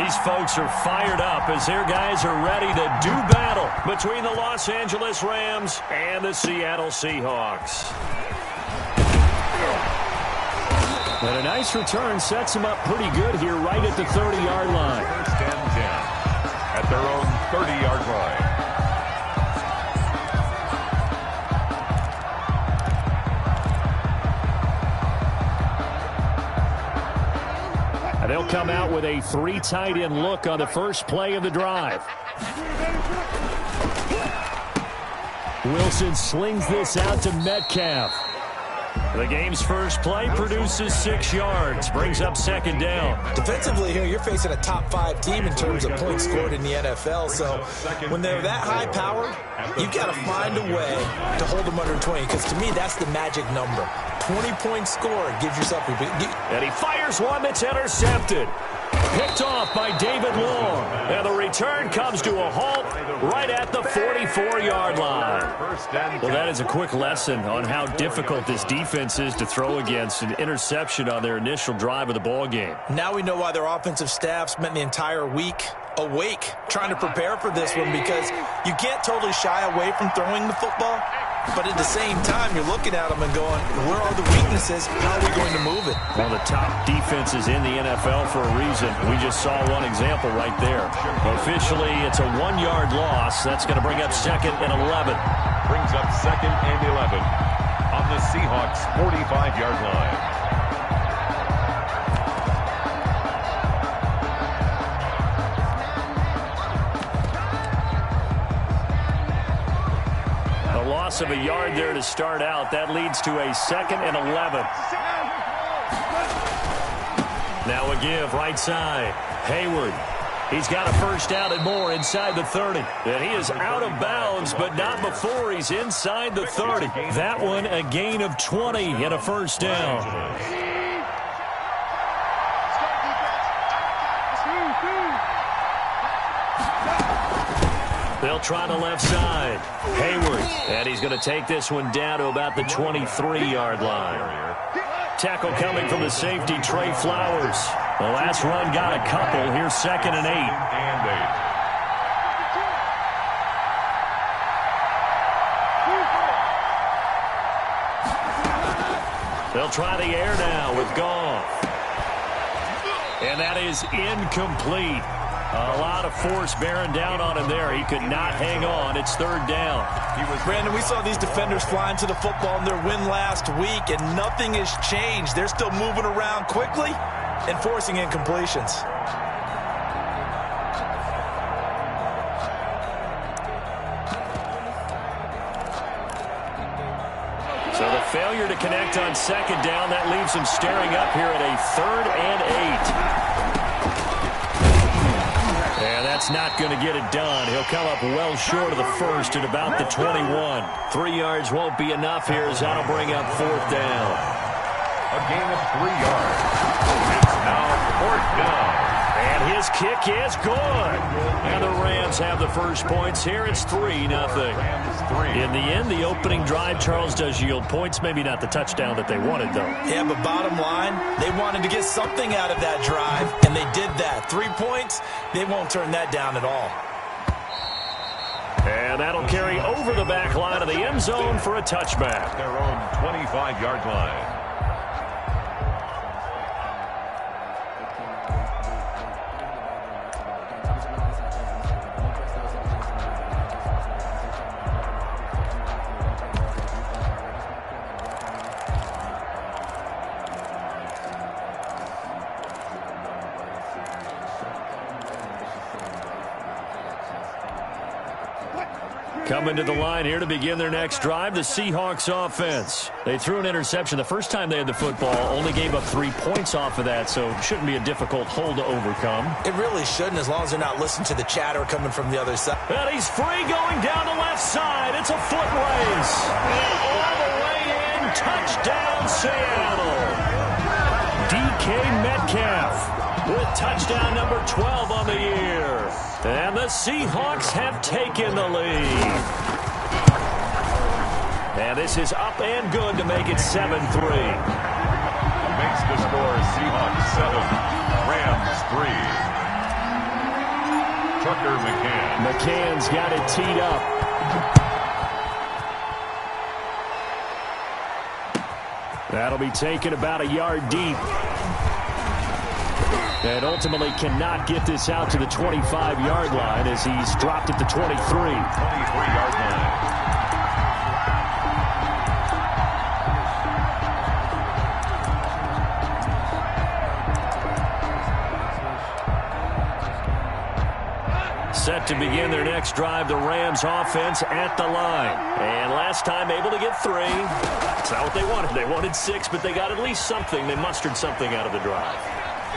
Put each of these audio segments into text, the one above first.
These folks are fired up as their guys are ready to do battle between the Los Angeles Rams and the Seattle Seahawks. And a nice return sets them up pretty good here right at the 30-yard line. First and 10 at their own 30-yard line. And they'll come out with a 3 tight end look on the first play of the drive. Wilson slings this out to Metcalf. The game's first play produces 6 yards, brings up second down. Defensively here, you're facing a top-5 team in terms of points scored in the NFL. So when they're that high-powered, you've got to find a way to hold them under 20. Because to me, that's the magic number. 20 points scored gives yourself a big... And he fires one that's intercepted. Picked off by David Long. And the return comes to a halt right at the 44-yard line. Well, that is a quick lesson on how difficult this defense is to throw against. An interception on their initial drive of the ball game. Now we know why their offensive staff spent the entire week awake trying to prepare for this one, because you can't totally shy away from throwing the football. But at the same time, you're looking at them and going, where are the weaknesses? How are we going to move it? One of the top defenses in the NFL for a reason. We just saw one example right there. Officially, it's a 1-yard loss. That's going to bring up second and 11. Brings up second and 11 on the Seahawks' 45-yard line. Of a yard there to start out. That leads to a second and 11. Now a give right side. Hayward. He's got a first down and more inside the 30. And he is out of bounds, but not before he's inside the 30. That one a gain of 20 and a first down. They'll try the left side. Hayward. And he's going to take this one down to about the 23-yard line. Tackle coming from the safety, Trey Flowers. The last run got a couple. Here's second and 8. They'll try the air now with Goff. And that is incomplete. A lot of force bearing down on him there. He could not hang on. It's third down. Brandon, we saw these defenders flying to the football in their win last week, and nothing has changed. They're still moving around quickly and forcing incompletions. So the failure to connect on second down, that leaves him staring up here at a third and 8. And that's not going to get it done. He'll come up well short of the first at about the 21. 3 yards won't be enough here, as that'll bring up fourth down. A gain of 3 yards. It's now fourth down. And his kick is good. And the Rams have the first points here. It's 3-0. In the end, the opening drive, Charles, does yield points. Maybe not the touchdown that they wanted, though. Yeah, but bottom line, they wanted to get something out of that drive, and they did that. 3 points, they won't turn that down at all. And that'll carry over the back line of the end zone for a touchback. Their own 25-yard line. Coming to the line here to begin their next drive, the Seahawks offense. They threw an interception the first time they had the football, only gave up 3 points off of that, so it shouldn't be a difficult hole to overcome. It really shouldn't, as long as they're not listening to the chatter coming from the other side. And he's free going down the left side. It's a foot race. And all the way in, touchdown Seattle. DK Metcalf with touchdown number 12 on the year. And the Seahawks have taken the lead. And this is up and good to make it 7-3. Makes the score Seahawks 7, Rams 3. McCann's got it teed up. That'll be taken about a yard deep. And ultimately cannot get this out to the 25-yard line as he's dropped at the 23. 23-yard line. Set to begin their next drive, the Rams offense at the line. And last time able to get 3. That's not what they wanted. They wanted 6, but they got at least something. They mustered something out of the drive.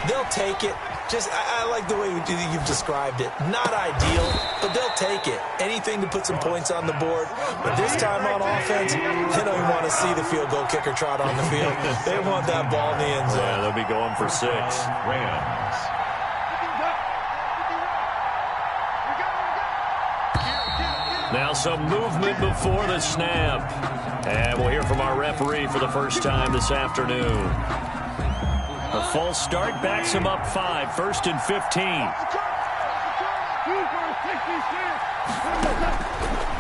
They'll take it. I like the way you've described it. Not ideal, but they'll take it. Anything to put some points on the board. But this time on offense, they don't even want to see the field goal kicker trot on the field. They want that ball in the end zone. Yeah, they'll be going for 6. Rams. Now some movement before the snap. And we'll hear from our referee for the first time this afternoon. A false start backs him up 5, 1st and 15.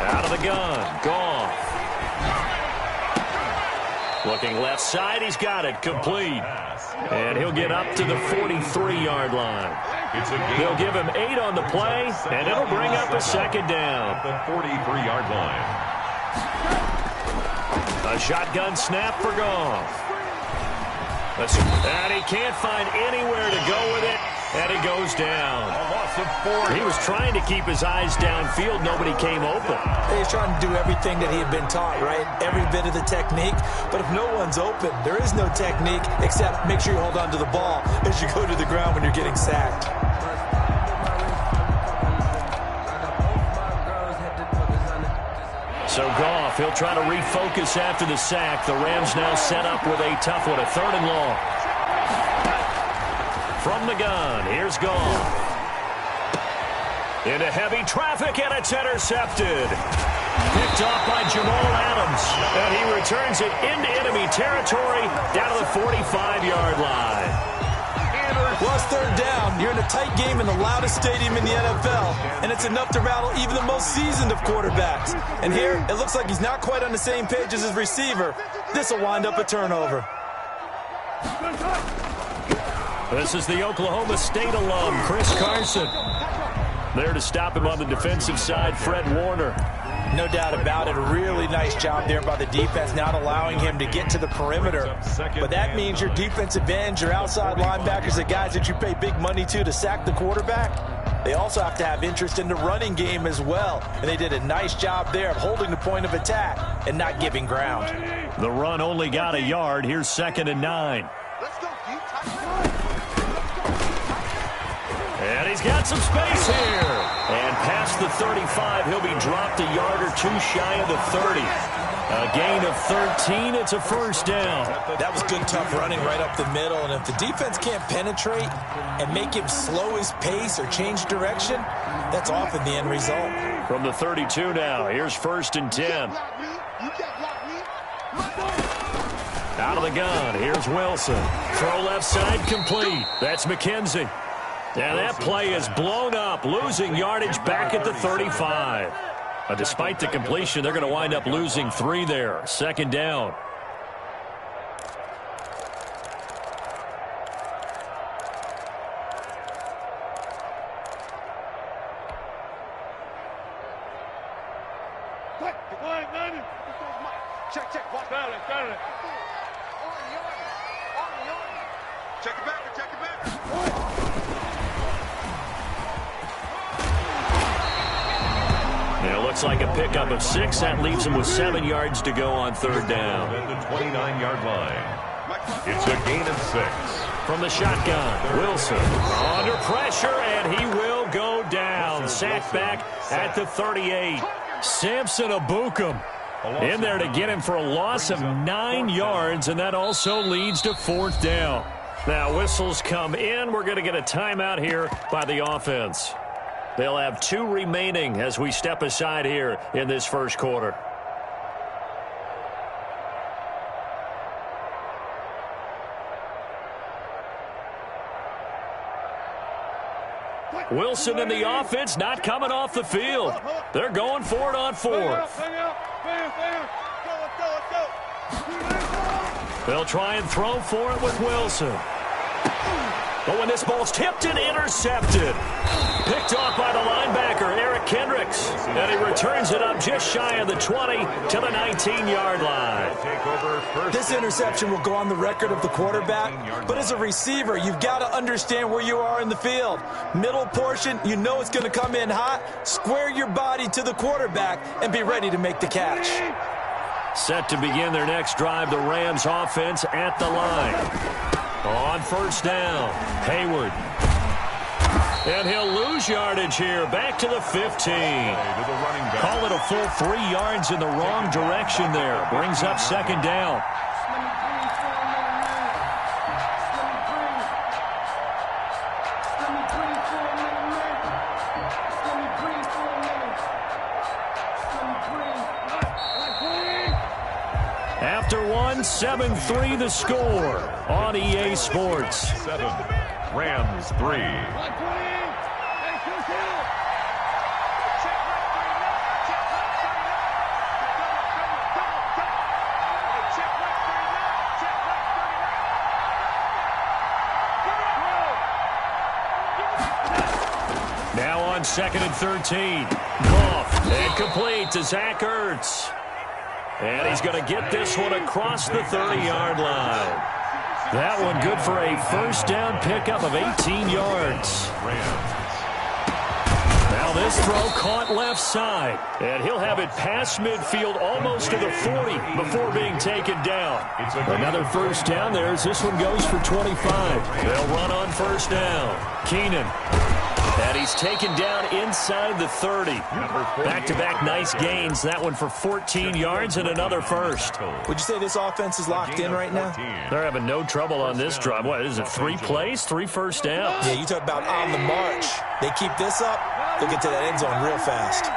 Out of the gun, Goff. Looking left side, he's got it, complete. And he'll get up to the 43-yard line. They'll give him 8 on the play, and it'll bring up a second down. The 43-yard line. A shotgun snap for Goff. And he can't find anywhere to go with it, and he goes down. A loss of 4. He was trying to keep his eyes downfield. Nobody came open. He's trying to do everything that he had been taught, right? Every bit of the technique. But if no one's open, there is no technique except make sure you hold on to the ball as you go to the ground when you're getting sacked. So Goff, he'll try to refocus after the sack. The Rams now set up with a tough one, a 3rd and long. From the gun, here's Goff. Into heavy traffic, and it's intercepted. Picked off by Jamal Adams. And he returns it into enemy territory down to the 45-yard line. Plus 3rd down, you're in a tight game in the loudest stadium in the NFL, and it's enough to rattle even the most seasoned of quarterbacks. And here, it looks like he's not quite on the same page as his receiver. This will wind up a turnover. This is the Oklahoma State alum, Chris Carson. There to stop him on the defensive side, Fred Warner. No doubt about it. A really nice job there by the defense, not allowing him to get to the perimeter. But that means your defensive ends, your outside linebackers, the guys that you pay big money to sack the quarterback, they also have to have interest in the running game as well. And they did a nice job there of holding the point of attack and not giving ground. The run only got a yard. Here's 2nd and 9. And he's got some space here. And past the 35, he'll be dropped a yard or 2 shy of the 30. A gain of 13, it's a 1st down. That was good, tough running right up the middle. And if the defense can't penetrate and make him slow his pace or change direction, that's often the end result. From the 32 now, here's 1st and 10. Out of the gun, here's Wilson. Throw left side, complete. That's McKenzie. And that play is blown up, losing yardage back at the 35. But despite the completion, they're going to wind up losing 3 there. 2nd down. Check. Got it. Check it back. It looks like a pickup of 6. That leaves him with 7 yards to go on 3rd down. At the 29-yard line. It's a gain of 6. From the shotgun, Wilson under pressure, and he will go down. Sacked back at the 38. Samson Abukum in there to get him for a loss of 9 yards, and that also leads to 4th down. Now whistles come in. We're going to get a timeout here by the offense. They'll have 2 remaining as we step aside here in this first quarter. Wilson and the offense not coming off the field. They're going for it on fourth. They'll try and throw for it with Wilson. But when this ball's tipped and intercepted. Picked off by the linebacker, Eric Kendricks. And he returns it up just shy of the 20 to the 19-yard line. This interception will go on the record of the quarterback. But as a receiver, you've got to understand where you are in the field. Middle portion, you know it's going to come in hot. Square your body to the quarterback and be ready to make the catch. Set to begin their next drive, the Rams offense at the line. On first down, Hayward. And he'll lose yardage here, back to the 15. Call it a full 3 yards in the wrong direction there. Brings up second down. After one, 7-3 the score on EA Sports. 7, Rams 3. Now on 2nd and 13. Goff and complete to Zach Ertz. And he's going to get this one across the 30-yard line. That one good for a first down pickup of 18 yards. Now this throw caught left side. And he'll have it past midfield almost to the 40 before being taken down. Another first down there as this one goes for 25. They'll run on first down. Keenan. And he's taken down inside the 30. Back-to-back nice gains. That one for 14 yards and another first. Would you say this offense is locked in right now? They're having no trouble on this drive. What is it, 3 plays, 3 first downs? Yeah, you talk about on the march. They keep this up, they'll get to that end zone real fast.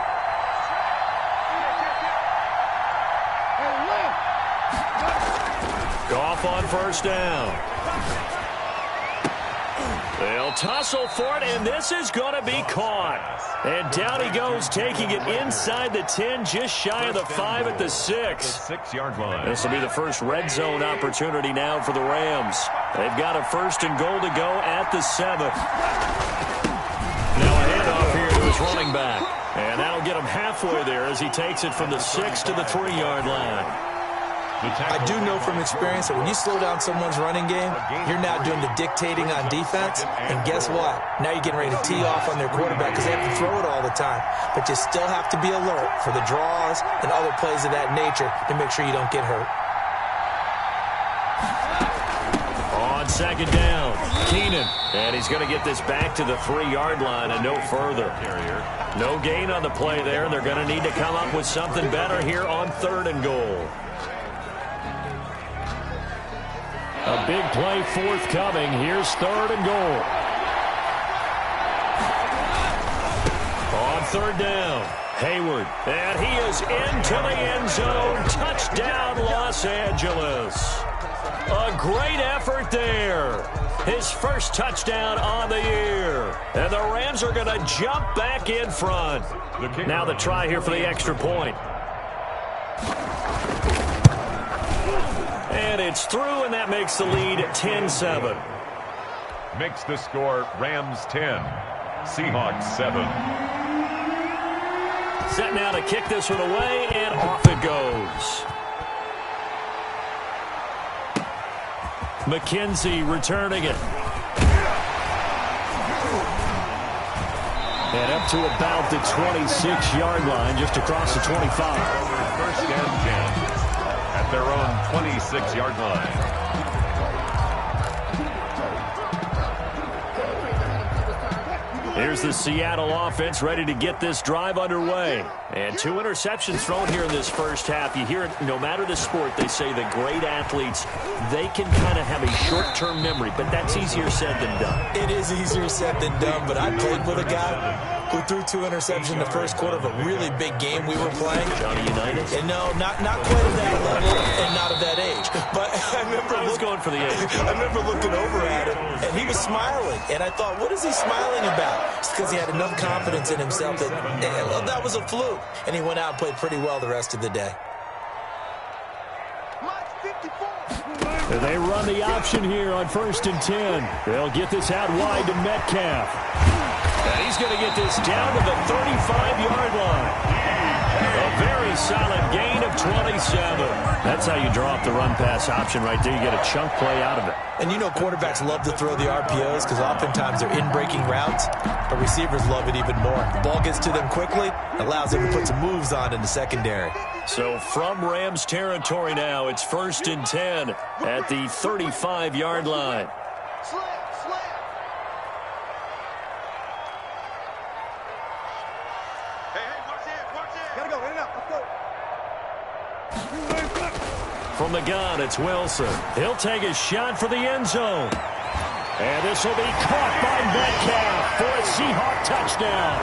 Goff on first down. They'll tussle for it, and this is going to be caught. And down he goes, taking it inside the 10, just shy of the 5 at the 6. 6-yard line. This will be the first red zone opportunity now for the Rams. They've got a first and goal to go at the 7. Now a handoff here to his running back. And that'll get him halfway there as he takes it from the 6 to the 3-yard line. I do know from experience that when you slow down someone's running game, you're now doing the dictating on defense. And guess what? Now you're getting ready to tee off on their quarterback because they have to throw it all the time. But you still have to be alert for the draws and other plays of that nature to make sure you don't get hurt. On second down, Keenan. And he's going to get this back to the 3-yard line and no further. No gain on the play there. They're going to need to come up with something better here on 3rd and goal. A big play forthcoming. Here's 3rd and goal. On 3rd down, Hayward. And he is into the end zone. Touchdown, Los Angeles. A great effort there. His first touchdown on the year. And the Rams are going to jump back in front. Now the try here for the extra point. And it's through, and that makes the lead 10-7. Makes the score Rams 10, Seahawks 7. Set now to kick this one away, and off it goes. McKenzie returning it. And up to about the 26-yard line, just across the 25. First and 10. At their own 26-yard line. Here's the Seattle offense ready to get this drive underway. And 2 interceptions thrown here in this first half. You hear it, no matter the sport, they say the great athletes, they can kind of have a short-term memory, but that's easier said than done. It is easier said than done, but I played with a guy who threw 2 interceptions in the first quarter of a really big game we were playing. Johnny Unitas? And no, not quite at that level and not of that age. But I remember going for the age. I remember looking over at him, and he was smiling. And I thought, what is he smiling about? It's because he had enough confidence in himself that that was a fluke, and he went out and played pretty well the rest of the day. They run the option here on 1st and 10. They'll get this out wide to Metcalf. And he's going to get this down to the 35-yard line. A very solid gain of 27. That's how you draw up the run-pass option right there. You get a chunk play out of it. And you know quarterbacks love to throw the RPOs because oftentimes they're in-breaking routes, but receivers love it even more. The ball gets to them quickly, allows them to put some moves on in the secondary. So from Rams territory now, it's 1st and 10 at the 35-yard line. From the gun, it's Wilson. He'll take a shot for the end zone. And this will be caught by Metcalf for a Seahawk touchdown.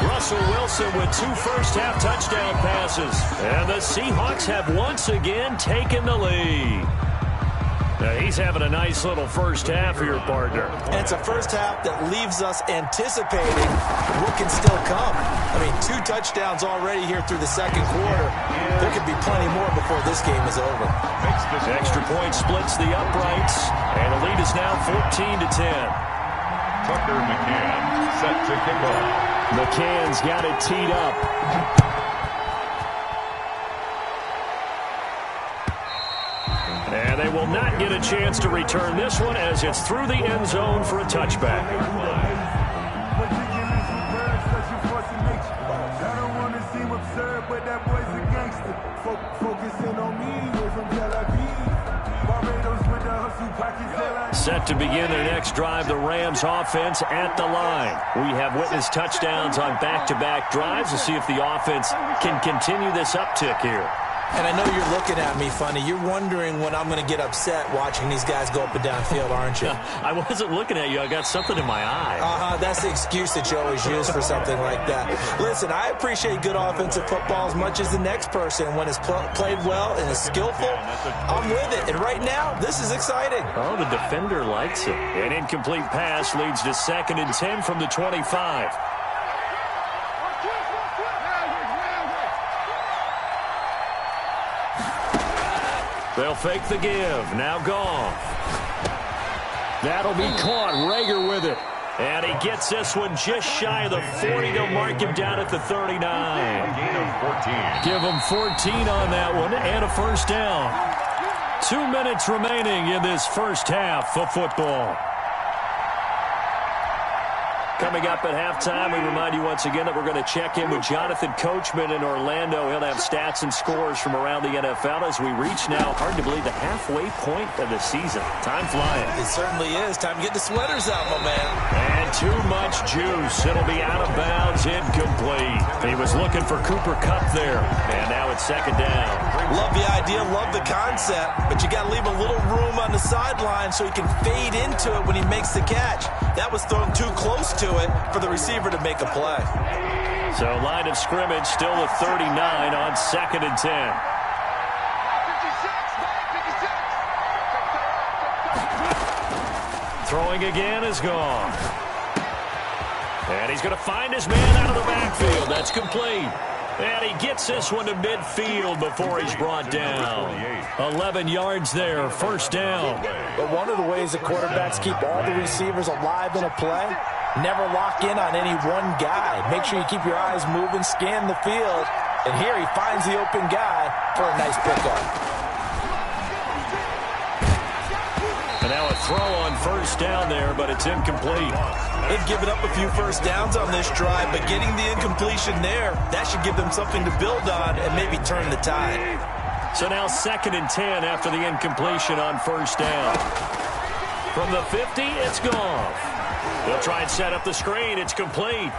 Russell Wilson with 2 first-half touchdown passes. And the Seahawks have once again taken the lead. Now, he's having a nice little first half here, partner. And it's a first half that leaves us anticipating what can still come. I mean, 2 touchdowns already here through the second quarter. There could be plenty more before this game is over. Extra point splits the uprights, and the lead is now 14-10. Tucker McCann set to kick off. McCann's got it teed up. And they will not get a chance to return this one as it's through the end zone for a touchback. Set to begin their next drive, the Rams offense at the line. We have witnessed touchdowns on back-to-back drives. We'll see if the offense can continue this uptick here. And I know you're looking at me funny. You're wondering when I'm going to get upset watching these guys go up and down field, aren't you? I wasn't looking at you. I got something in my eye. That's the excuse that you always use for something like that. Listen, I appreciate good offensive football as much as the next person. When it's played well and is skillful, I'm with it. And right now, this is exciting. Oh, the defender likes it. An incomplete pass leads to 2nd and 10 from the 25. They'll fake the give. Now Goff. That'll be caught. Rager with it. And he gets this one just shy of the 40. They'll mark him down at the 39. Gain of 14. Give him 14 on that one and a first down. 2 minutes remaining in this first half of football. Coming up at halftime, we remind you once again that we're going to check in with Jonathan Coachman in Orlando. He'll have stats and scores from around the NFL as we reach now, hard to believe, the halfway point of the season. Time flying. It certainly is. Time to get the sweaters out, my man. And too much juice. It'll be out of bounds, incomplete. He was looking for Cooper Kupp there. And now it's 2nd down. Love the idea, love the concept, but you got to leave a little room on the sideline so he can fade into it when he makes the catch. That was thrown too close to it for the receiver to make a play. So line of scrimmage still at 39 on 2nd and 10. Throwing again is gone. And he's going to find his man out of the backfield. That's complete. And he gets this one to midfield before he's brought down. 11 yards there, first down. But one of the ways that quarterbacks keep all the receivers alive in a play, never lock in on any one guy. Make sure you keep your eyes moving, scan the field. And here he finds the open guy for a nice pickup. And now a throw on first down there, but it's incomplete. They've given up a few first downs on this drive, but getting the incompletion there, that should give them something to build on and maybe turn the tide. So now 2nd and 10 after the incompletion on first down. From the 50, it's Goff. They'll try and set up the screen. It's complete.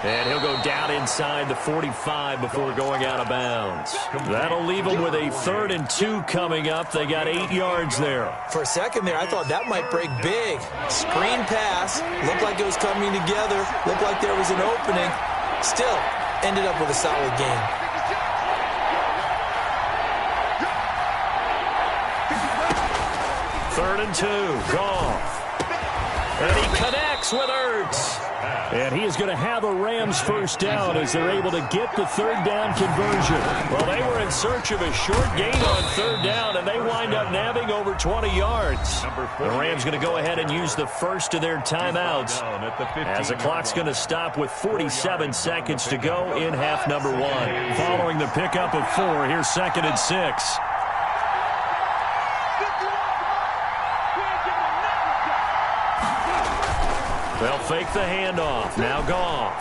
And he'll go down inside the 45 before going out of bounds. That'll leave them with a 3rd and 2 coming up. They got 8 yards there. For a second there, I thought that might break big. Screen pass. Looked like it was coming together. Looked like there was an opening. Still, ended up with a solid game. Third and 2. Goff. And he connects. connects with Ertz. And he is going to have a Rams first down as they're able to get the third down conversion. Well, they were in search of a short gain on third down, and they wind up nabbing over 20 yards. The Rams going to go ahead and use the first of their timeouts as the clock's going to stop with 47 seconds to go in half number one. Following the pickup of 4, here's 2nd and 6. They'll fake the handoff. Now Goff.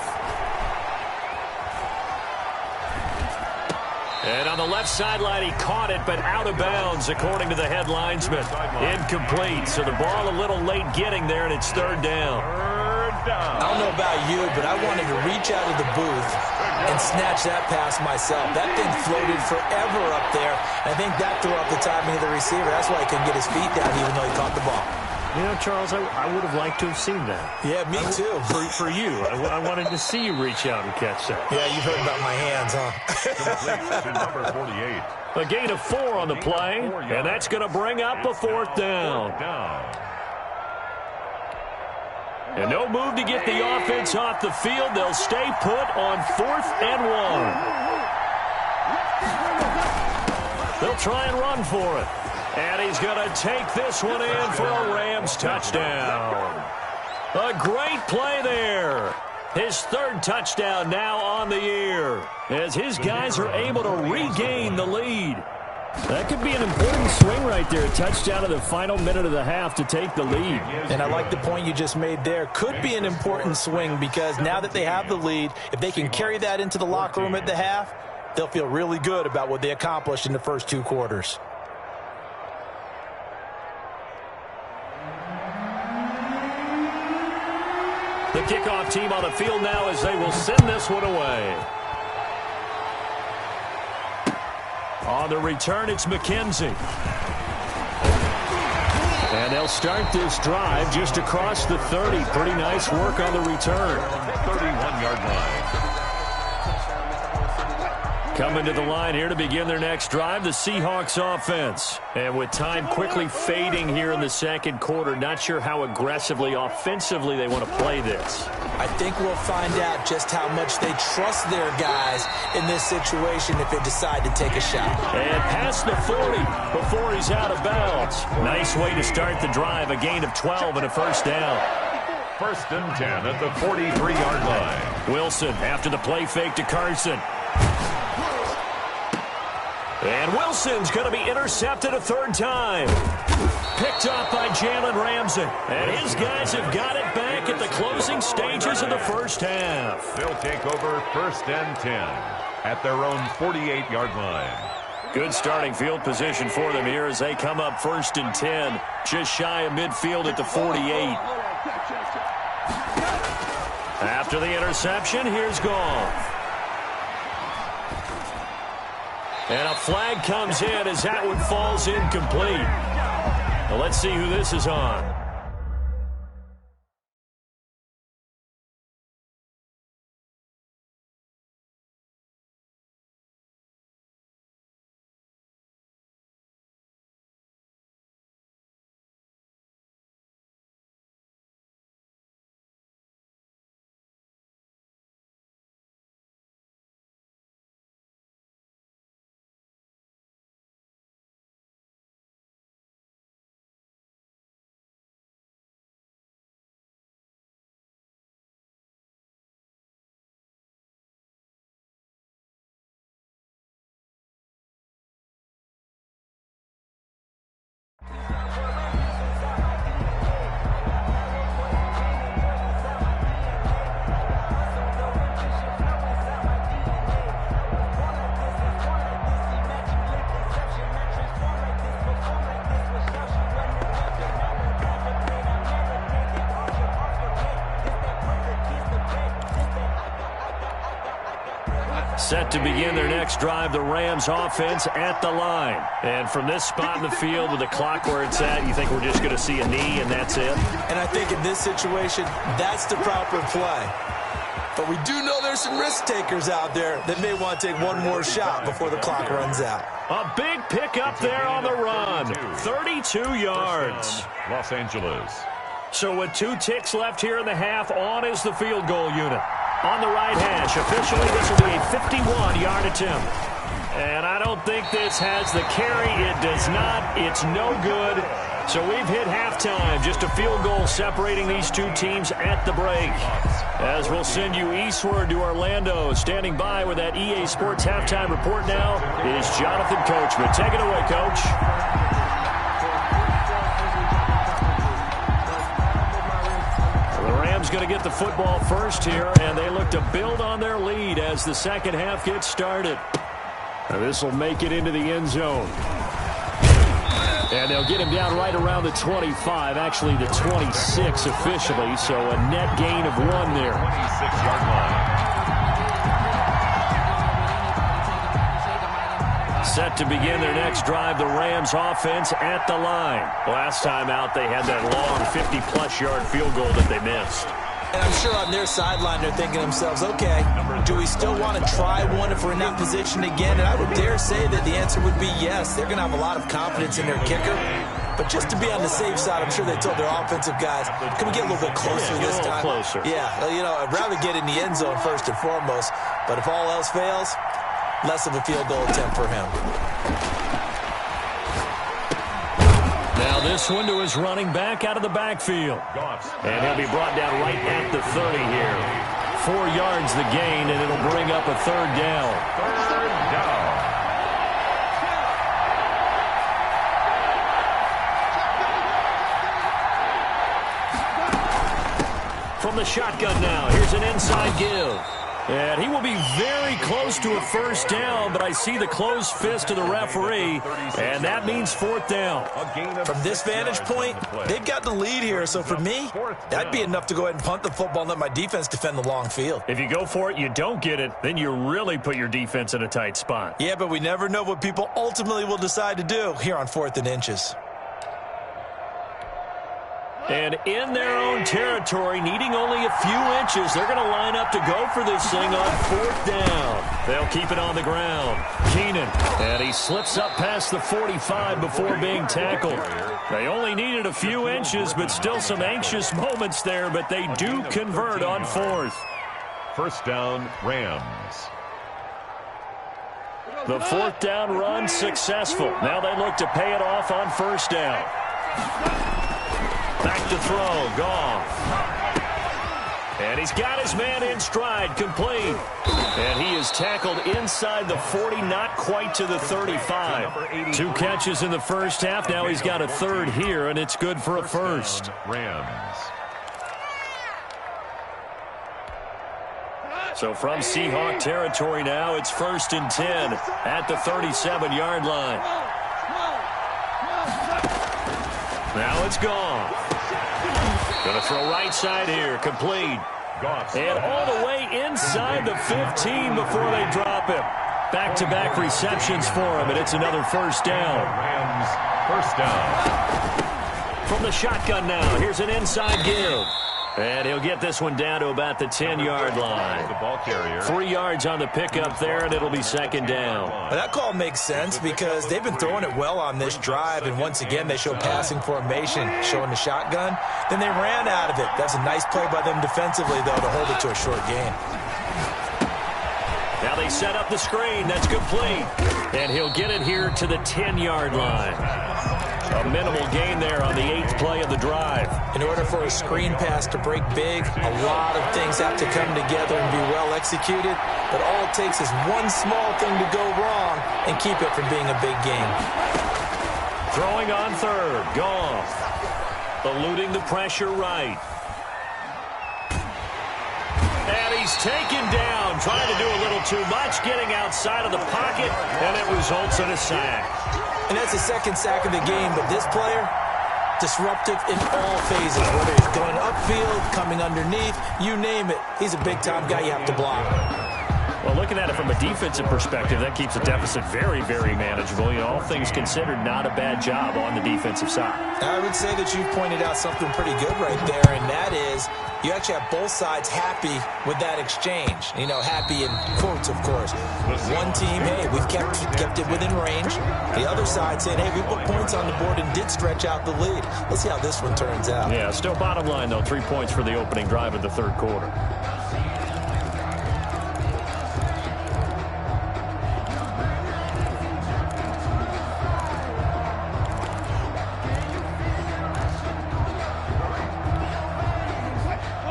And on the left sideline, he caught it, but out of bounds, according to the head linesman. Incomplete, so the ball a little late getting there, and it's third down. I don't know about you, but I wanted to reach out of the booth and snatch that pass myself. That thing floated forever up there. I think that threw off the timing of the receiver. That's why he couldn't get his feet down, even though he caught the ball. You know, Charles, I would have liked to have seen that. Yeah, me too. For you. I wanted to see you reach out and catch that. Yeah, you've heard about my hands, huh? Complete to number 48. A gain of 4 on the play, and that's going to bring up a fourth down. And no move to get the offense off the field. They'll stay put on 4th and 1. They'll try and run for it. And he's going to take this one in for a Rams touchdown. A great play there. His 3rd touchdown now on the year, as his guys are able to regain the lead. That could be an important swing right there. A touchdown in the final minute of the half to take the lead. And I like the point you just made there. Could be an important swing because now that they have the lead, if they can carry that into the locker room at the half, they'll feel really good about what they accomplished in the first 2 quarters. The kickoff team on the field now as they will send this one away. On the return, it's McKenzie. And they'll start this drive just across the 30. Pretty nice work on the return. 31-yard line. Coming to the line here to begin their next drive, the Seahawks offense. And with time quickly fading here in the second quarter, not sure how aggressively, offensively they want to play this. I think we'll find out just how much they trust their guys in this situation if they decide to take a shot. And past the 40 before he's out of bounds. Nice way to start the drive, a gain of 12 and a first down. 1st and 10 at the 43-yard line. Wilson after the play fake to Carson. And Wilson's going to be intercepted a 3rd time. Picked up by Jalen Ramsey. And his guys have got it back at the closing stages of the first half. They'll take over 1st and 10 at their own 48-yard line. Good starting field position for them here as they come up 1st and 10. Just shy of midfield at the 48. After the interception, here's Goff. And a flag comes in as that one falls incomplete. Well, let's see who this is on. Set to begin their next drive, the Rams offense at the line. And from this spot in the field with the clock where it's at, you think we're just going to see a knee and that's it? And I think in this situation, that's the proper play. But we do know there's some risk takers out there that may want to take one more shot before the clock runs out. A big pickup there on the run. 32 yards. Los Angeles. So with 2 ticks left here in the half, on is the field goal unit. On the right hash, officially this will be a 51-yard attempt. And I don't think this has the carry. It does not. It's no good. So we've hit halftime. Just a field goal separating these two teams at the break. As we'll send you eastward to Orlando. Standing by with that EA Sports halftime report now is Jonathan Coachman. Take it away, Coach. The Rams going to get the football first here, and they look to build on their lead as the second half gets started. This will make it into the end zone. And they'll get him down right around the 25, actually the 26 officially, so a net gain of 1 there. 26-yard line. Set to begin their next drive, the Rams offense at the line. Last time out, they had that long 50-plus yard field goal that they missed. And I'm sure on their sideline they're thinking to themselves, okay, do we still want to try one if we're in that position again? And I would dare say that the answer would be yes. They're going to have a lot of confidence in their kicker. But just to be on the safe side, I'm sure they told their offensive guys, can we get a little bit closer this time? Closer. Yeah, you know, I'd rather get in the end zone first and foremost. But if all else fails, less of a field goal attempt for him. Now this one to his running back out of the backfield. And he'll be brought down right at the 30 here. 4 yards the gain, and it'll bring up a third down. Third down. From the shotgun now, here's an inside give. And he will be very close to a first down, but I see the closed fist of the referee, and that means 4th down. From this vantage point, they've got the lead here, so for me, that'd be enough to go ahead and punt the football and let my defense defend the long field. If you go for it, you don't get it, then you really put your defense in a tight spot. Yeah, but we never know what people ultimately will decide to do here on 4th and inches. And in their own territory, needing only a few inches, they're going to line up to go for this thing on 4th down. They'll keep it on the ground. Keenan, and he slips up past the 45 before being tackled. They only needed a few inches, but still some anxious moments there, but they do convert on 4th. First down, Rams. The 4th down run successful. Now they look to pay it off on 1st down. Back to throw, Goff. And he's got his man in stride, complete. And he is tackled inside the 40, not quite to the 35. 2 catches in the first half. Now he's got a third here, and it's good for a first. Rams. So from Seahawk territory now, it's 1st and 10 at the 37-yard line. Now it's gone. Going to throw right side here, complete. And all the way inside the 15 before they drop him. Back-to-back receptions for him, and it's another first down. Rams, first down. From the shotgun now, here's an inside give. And he'll get this one down to about the 10-yard line. The ball carrier. 3 yards on the pickup there, and it'll be second down. Well, that call makes sense because they've been throwing it well on this drive, and once again they show passing formation, showing the shotgun. Then they ran out of it. That's a nice play by them defensively, though, to hold it to a short gain. Now they set up the screen. That's complete. And he'll get it here to the 10-yard line. A minimal gain there on the 8th play of the drive. In order for a screen pass to break big, a lot of things have to come together and be well executed. But all it takes is one small thing to go wrong and keep it from being a big gain. Throwing on 3rd. Goff. Eluding the pressure right. And he's taken down, trying to do a little too much, getting outside of the pocket, and it results in a sack. And that's the second sack of the game, but this player, disruptive in all phases, whether he's going upfield, coming underneath, you name it. He's a big-time guy you have to block. Well, looking at it from a defensive perspective, that keeps the deficit very, very manageable. You know, all things considered, not a bad job on the defensive side. I would say that you pointed out something pretty good right there, and that is you actually have both sides happy with that exchange. You know, happy in quotes, of course. One team, hey, we've kept it within range. The other side saying, hey, we put points on the board and did stretch out the lead. Let's see how this one turns out. Yeah, still bottom line, though, 3 points for the opening drive of the third quarter.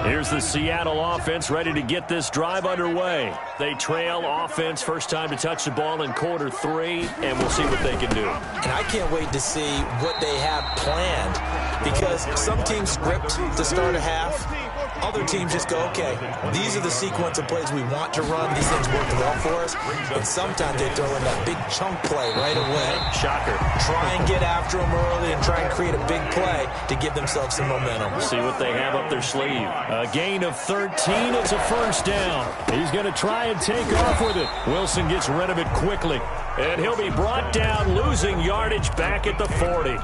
Here's the Seattle offense ready to get this drive underway. They trail offense, first time to touch the ball in quarter 3, and we'll see what they can do. And I can't wait to see what they have planned, because some teams script to start a half. Other teams just go, okay, these are the sequence of plays we want to run. These things work well for us. And sometimes they throw in that big chunk play right away. Shocker. Try and get after them early and try and create a big play to give themselves some momentum. See what they have up their sleeve. A gain of 13. It's a first down. He's going to try and take off with it. Wilson gets rid of it quickly. And he'll be brought down, losing yardage back at the 40.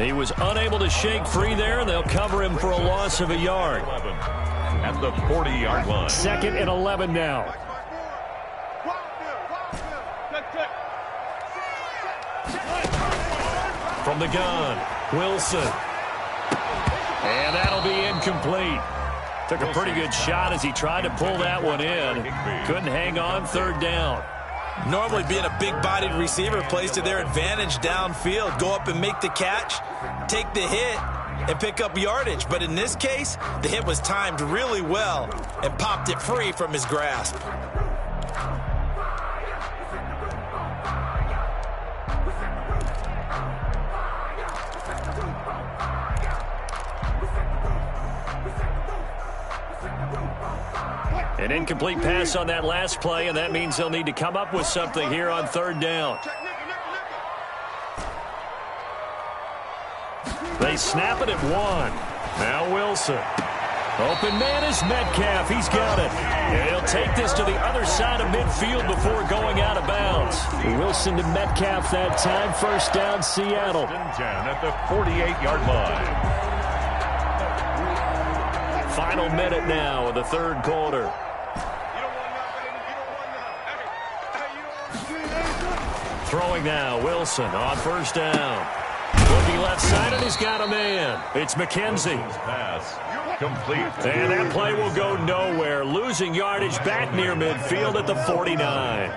He was unable to shake free there, and they'll cover him for a loss of a yard. At the 40-yard line. 2nd and 11 now. From the gun, Wilson. And that'll be incomplete. Took a pretty good shot as he tried to pull that one in. Couldn't hang on, third down. Normally being a big-bodied receiver plays to their advantage downfield. Go up and make the catch, take the hit, and pick up yardage. But in this case, the hit was timed really well and popped it free from his grasp. An incomplete pass on that last play, and that means they'll need to come up with something here on third down. They snap it at 1. Now Wilson. Open man is Metcalf. He's got it. And he'll take this to the other side of midfield before going out of bounds. Wilson to Metcalf that time. First down, Seattle. 10 at the 48-yard line. Final minute now of the third quarter. Throwing now, Wilson on first down. Looking left side, and he's got a man. It's McKenzie. Pass complete. And that play will go nowhere. Losing yardage back near midfield at the 49.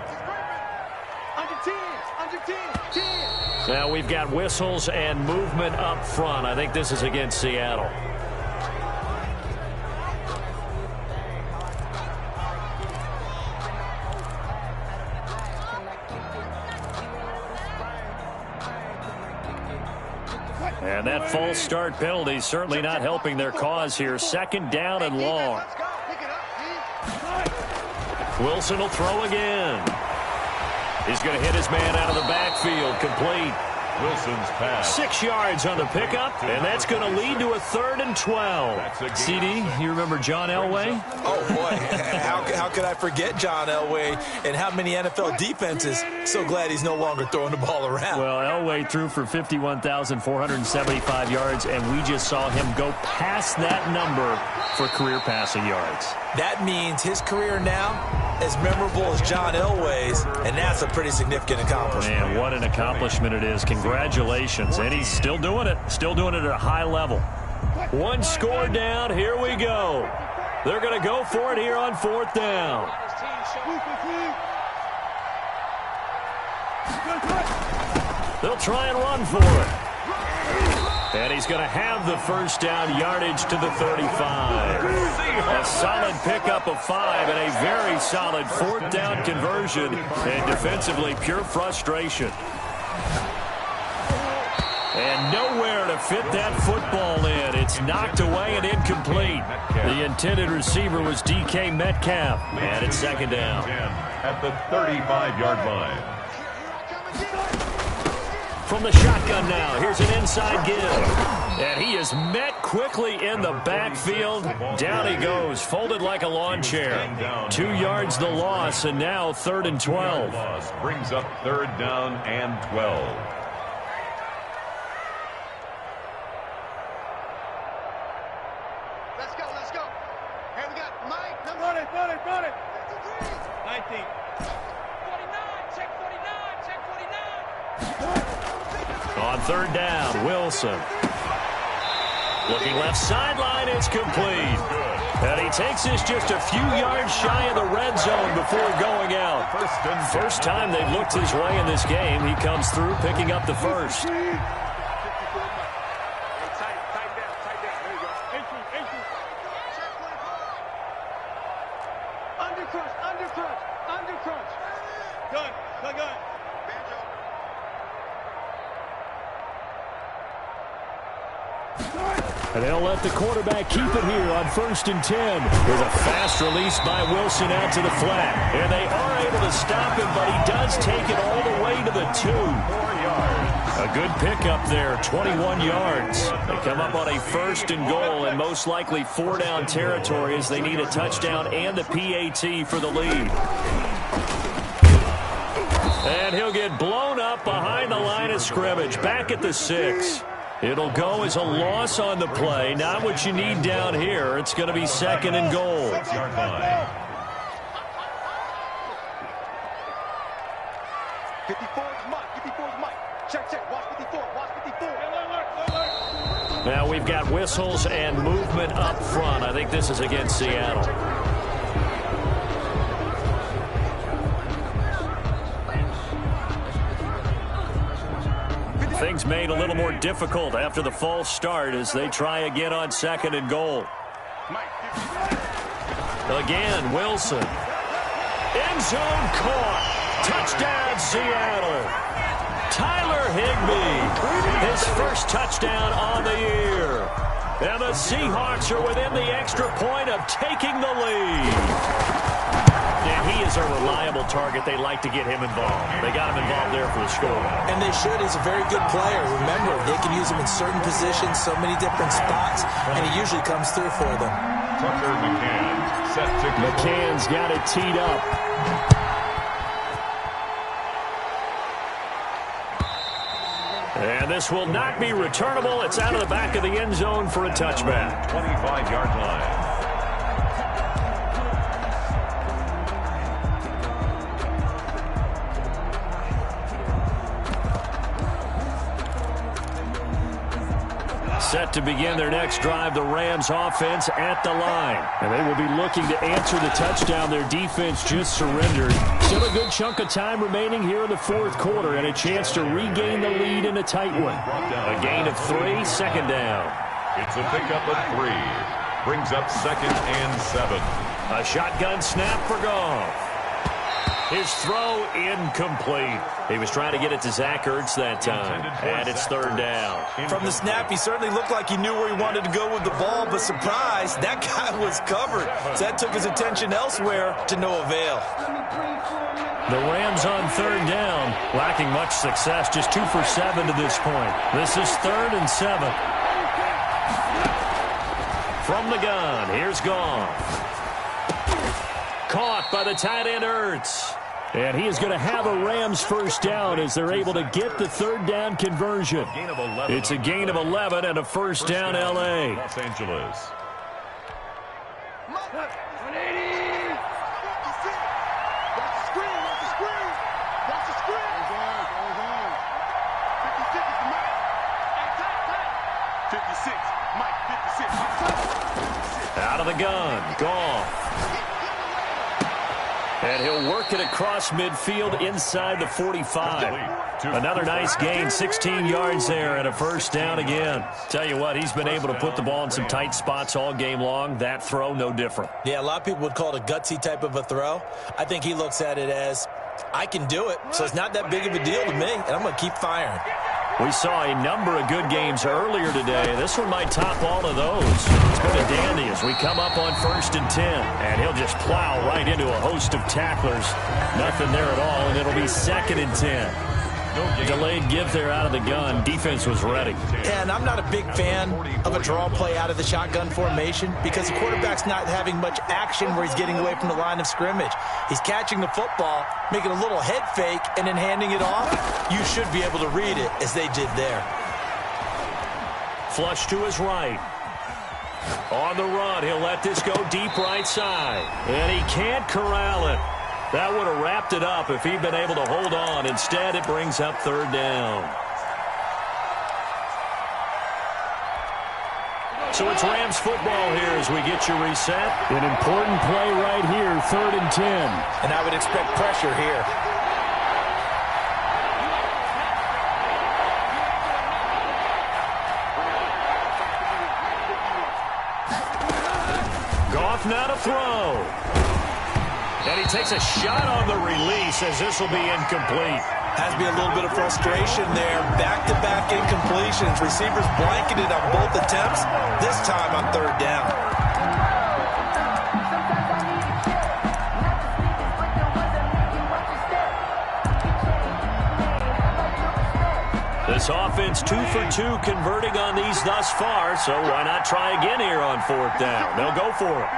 Now we've got whistles and movement up front. I think this is against Seattle. And that false start penalty is certainly not helping their cause here. Second down and long. Wilson will throw again. He's going to hit his man out of the backfield. Complete. Wilson's pass. 6 yards on the pickup, and that's going to lead to a 3rd and 12. CD, you remember John Elway? Oh, boy. How could I forget John Elway and how many NFL defenses? So glad he's no longer throwing the ball around. Well, Elway threw for 51,475 yards, and we just saw him go past that number for career passing yards. That means his career now as memorable as John Elway's, and that's a pretty significant accomplishment. Man, what an accomplishment it is. Congratulations. And he's still doing it. Still doing it at a high level. 1 score down. Here we go. They're going to go for it here on 4th down. They'll try and run for it. And he's going to have the first down, yardage to the 35. A solid pickup of 5 and a very solid 4th down conversion. And defensively, pure frustration. And nowhere to fit that football in. It's knocked away and incomplete. The intended receiver was DK Metcalf. And it's 2nd down. At the 35-yard line. From the shotgun now, here's an inside give. And he is met quickly in the backfield. Down he goes, folded like a lawn chair. 2 yards the loss, and now 3rd and 12. Brings up 3rd down and 12. Let's go, let's go. Here we got Mike. Run it. 19. 49, check 49. On 3rd down, Wilson. Looking left sideline, it's complete. And he takes this just a few yards shy of the red zone before going out. First time they've looked his way in this game. He comes through, picking up the first. And they'll let the quarterback keep it here on 1st and 10. There's a fast release by Wilson out to the flat. And they are able to stop him, but he does take it all the way to the 2. 4 yards. A good pickup there, 21 yards. They come up on a 1st and goal, and most likely 4-down territory as they need a touchdown and the PAT for the lead. And he'll get blown up behind the line of scrimmage, back at the 6. It'll go as a loss on the play. Not what you need down here. It's going to be 2nd and goal. 6-yard line. 54 is Mike. 54 is Mike. Check. Watch 54. Watch 54. Now we've got whistles and movement up front. I think this is against Seattle. Things made a little more difficult after the false start as they try again on 2nd and goal. Again, Wilson. End zone caught. Touchdown, Seattle. Tyler Higbee, his first touchdown on the year. And the Seahawks are within the extra point of taking the lead. And he is a reliable target. They like to get him involved. They got him involved there for the score. And they should. He's a very good player. Remember, they can use him in certain positions, so many different spots, and he usually comes through for them. Tucker McCann set to go. McCann's got it teed up. And this will not be returnable. It's out of the back of the end zone for a touchback. 25-yard line. Set to begin their next drive, the Rams offense at the line. And they will be looking to answer the touchdown their defense just surrendered. Still a good chunk of time remaining here in the 4th quarter and a chance to regain the lead in a tight one. A gain of 3, 2nd down. It's a pickup of 3. Brings up 2nd and 7. A shotgun snap for Goff. His throw incomplete. He was trying to get it to Zach Ertz that time. And it's 3rd down. From the snap, he certainly looked like he knew where he wanted to go with the ball, but surprise, that guy was covered. So that took his attention elsewhere to no avail. The Rams on 3rd down, lacking much success, just 2 for 7 to this point. This is 3rd and 7. From the gun, here's Goff. Caught by the tight end Ertz. And he is going to have a Rams first down as they're able to get the 3rd down conversion. It's a gain of 11 and a first down L.A. Los Angeles. Out of the gun, Goff. And he'll work it across midfield inside the 45. Another nice gain, 16 yards there and a first down again. Tell you what, he's been able to put the ball in some tight spots all game long. That throw, no different. Yeah, a lot of people would call it a gutsy type of a throw. I think he looks at it as, I can do it, so it's not that big of a deal to me, and I'm going to keep firing. We saw a number of good games earlier today. This one might top all of those. It's been a dandy as we come up on 1st and 10. And he'll just plow right into a host of tacklers. Nothing there at all, and it'll be 2nd and 10. Delayed give there out of the gun. Defense was ready. Yeah, and I'm not a big fan of a draw play out of the shotgun formation because the quarterback's not having much action where he's getting away from the line of scrimmage. He's catching the football, making a little head fake, and then handing it off. You should be able to read it as they did there. Flush to his right. On the run, he'll let this go deep right side. And he can't corral it. That would have wrapped it up if he'd been able to hold on. Instead, it brings up third down. So it's Rams football here as we get you reset. An important play right here, 3rd and 10. And I would expect pressure here. Goff now to throw. And he takes a shot on the release as this will be incomplete. Has to be a little bit of frustration there. Back-to-back incompletions. Receivers blanketed on both attempts. This time on 3rd down. This offense 2 for 2 converting on these thus far, so why not try again here on 4th down? They'll go for it.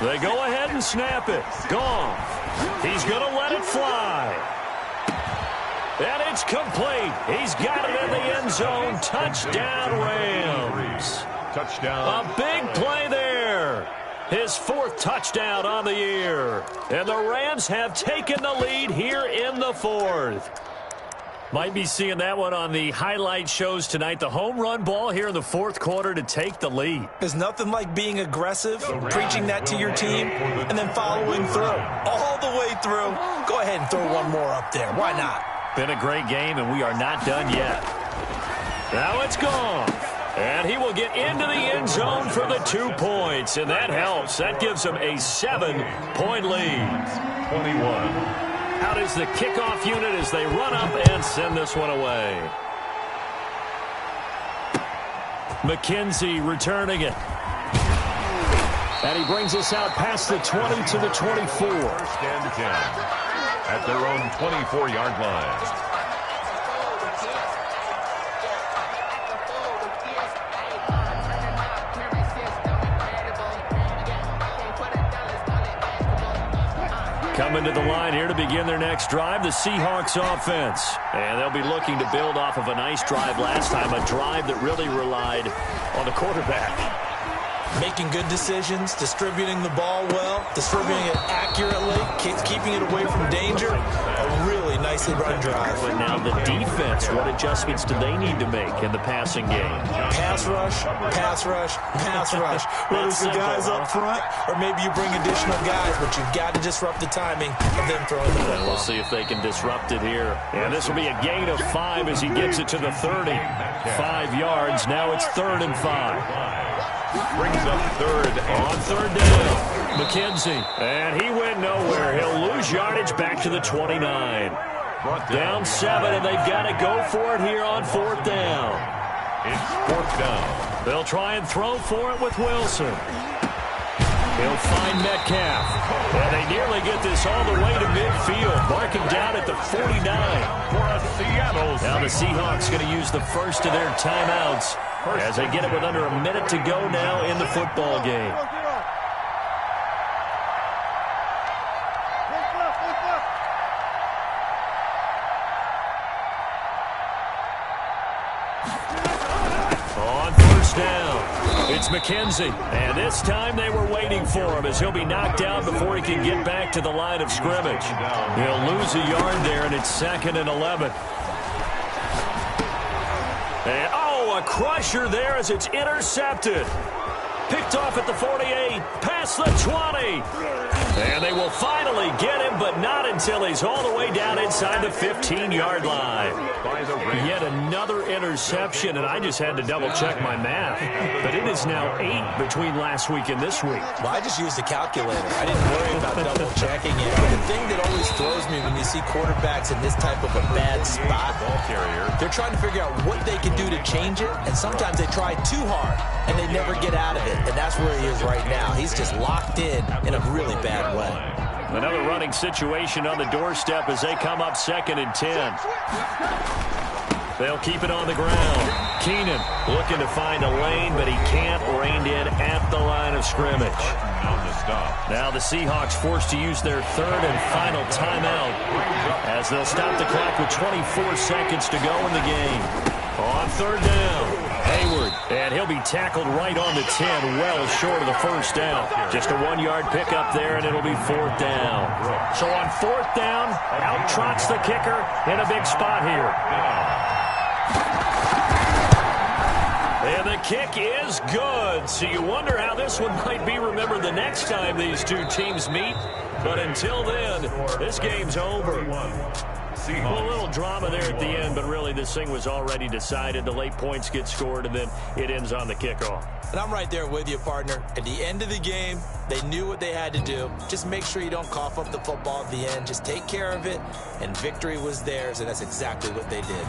They go ahead and snap it. Gone. He's going to let it fly. And it's complete. He's got it in the end zone. Touchdown, Rams. Touchdown. A big play there. His 4th touchdown on the year. And the Rams have taken the lead here in the 4th. Might be seeing that one on the highlight shows tonight. The home run ball here in the 4th quarter to take the lead. There's nothing like being aggressive, preaching that to your team, and then following through. All the way through. Go ahead and throw one more up there. Why not? Been a great game, and we are not done yet. Now it's gone. And he will get into the end zone for the 2 points, and that helps. That gives him a 7-point lead. 21. Out is the kickoff unit as they run up and send this one away. McKenzie returning it. And he brings us out past the 20 to the 24. 1st and 10 at their own 24-yard line. Coming to the line here to begin their next drive, the Seahawks offense. And they'll be looking to build off of a nice drive last time, a drive that really relied on the quarterback. Making good decisions, distributing the ball well, distributing it accurately, keeping it away from danger. A really nicely run drive. But now the defense, what adjustments do they need to make in the passing game? Pass rush, pass rush, pass rush. Whether it's the guys up front or maybe you bring additional guys, but you've got to disrupt the timing of them throwing the football. We'll see if they can disrupt it here. And this will be a gain of 5 as he gets it to the 30. 5 yards. Now it's 3rd and 5. Brings up 3rd on 3rd down. McKenzie. And he went nowhere. He'll lose yardage back to the 29. Down 7, and they've got to go for it here on 4th down. It's 4th down. They'll try and throw for it with Wilson. He'll find Metcalf. And they nearly get this all the way to midfield. Marking down at the 49. For a Seattle. Now the Seahawks going to use the first of their timeouts as they get it with under a minute to go now in the football game. On 1st down, it's McKenzie. And this time they were waiting for him as he'll be knocked down before he can get back to the line of scrimmage. He'll lose a yard there, and it's 2nd and 11. And, a crusher there as it's intercepted. Picked off at the 48, past the 20. And they will finally get him, but not until he's all the way down inside the 15-yard line. Yet another interception, and I just had to double-check my math. But it is now 8 between last week and this week. Well, I just used a calculator. I didn't worry about double-checking it. But the thing that always throws me when you see quarterbacks in this type of a bad spot, they're trying to figure out what they can do to change it, and sometimes they try too hard, and they never get out of it. it, and that's where he is right now. He's just locked in a really bad way. Another running situation on the doorstep as they come up 2nd and 10. They'll keep it on the ground. Keenan looking to find a lane, but he can't. Reined in at the line of scrimmage. On the stop. Now the Seahawks forced to use their 3rd and final timeout as they'll stop the clock with 24 seconds to go in the game. On 3rd down, Hayward, and he'll be tackled right on the 10, well short of the 1st down. Just a 1-yard pickup there, and it'll be 4th down. So on 4th down, out trots the kicker in a big spot here. And the kick is good. So you wonder how this one might be remembered the next time these two teams meet. But until then, this game's over. A little drama there at the end, but really this thing was already decided. The late points get scored, and then it ends on the kickoff. And I'm right there with you, partner. At the end of the game, they knew what they had to do. Just make sure you don't cough up the football at the end. Just take care of it, and victory was theirs, and that's exactly what they did.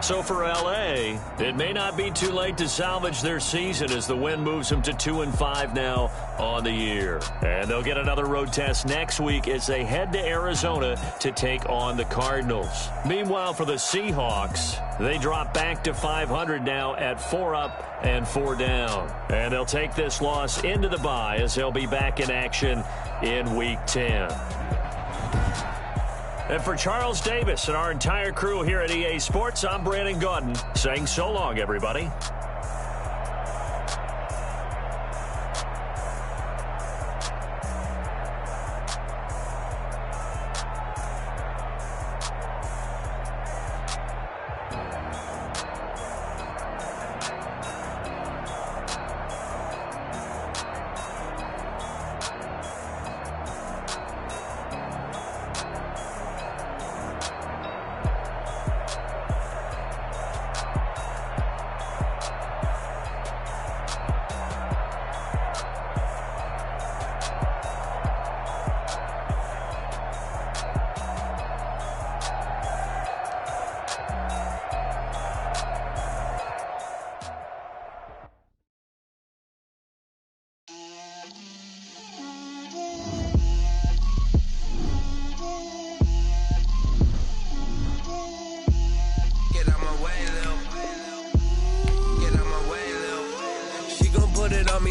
So for L.A., it may not be too late to salvage their season as the win moves them to 2-5 now on the year. And they'll get another road test next week as they head to Arizona to take on the Cardinals. Meanwhile, for the Seahawks, they drop back to 500 now at 4 up and 4 down. And they'll take this loss into the bye as they'll be back in action in Week 10. And for Charles Davis and our entire crew here at EA Sports, I'm Brandon Gaudin saying so long, everybody.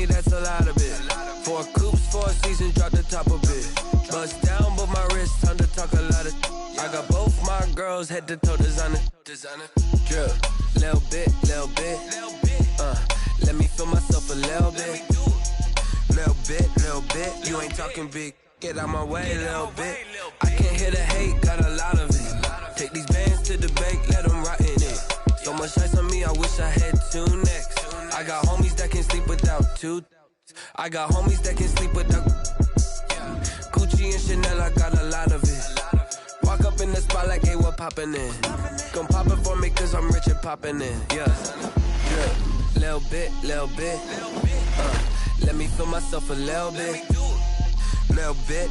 That's a lot of it. 4 coops, 4 seasons, drop the top of it. Bust down, but my wrist, time to talk a lot of. I got both my girls head to toe designer. Drip, little bit. Let me feel myself a little bit. Little bit. You ain't talking big. Get out my way, little bit. I can't hear the hate, got a lot of it. Take these bands to the bank, let them rot in it. So much ice on me, I wish I had 2 necks. I got homies that can sleep without 2. I got homies that can sleep without Gucci and Chanel, I got a lot of it. Walk up in the spot like, hey, what poppin' in? Gon' pop it for me cause I'm rich and poppin' in. Yeah, drip, little bit. Let me feel myself a little bit. Little bit.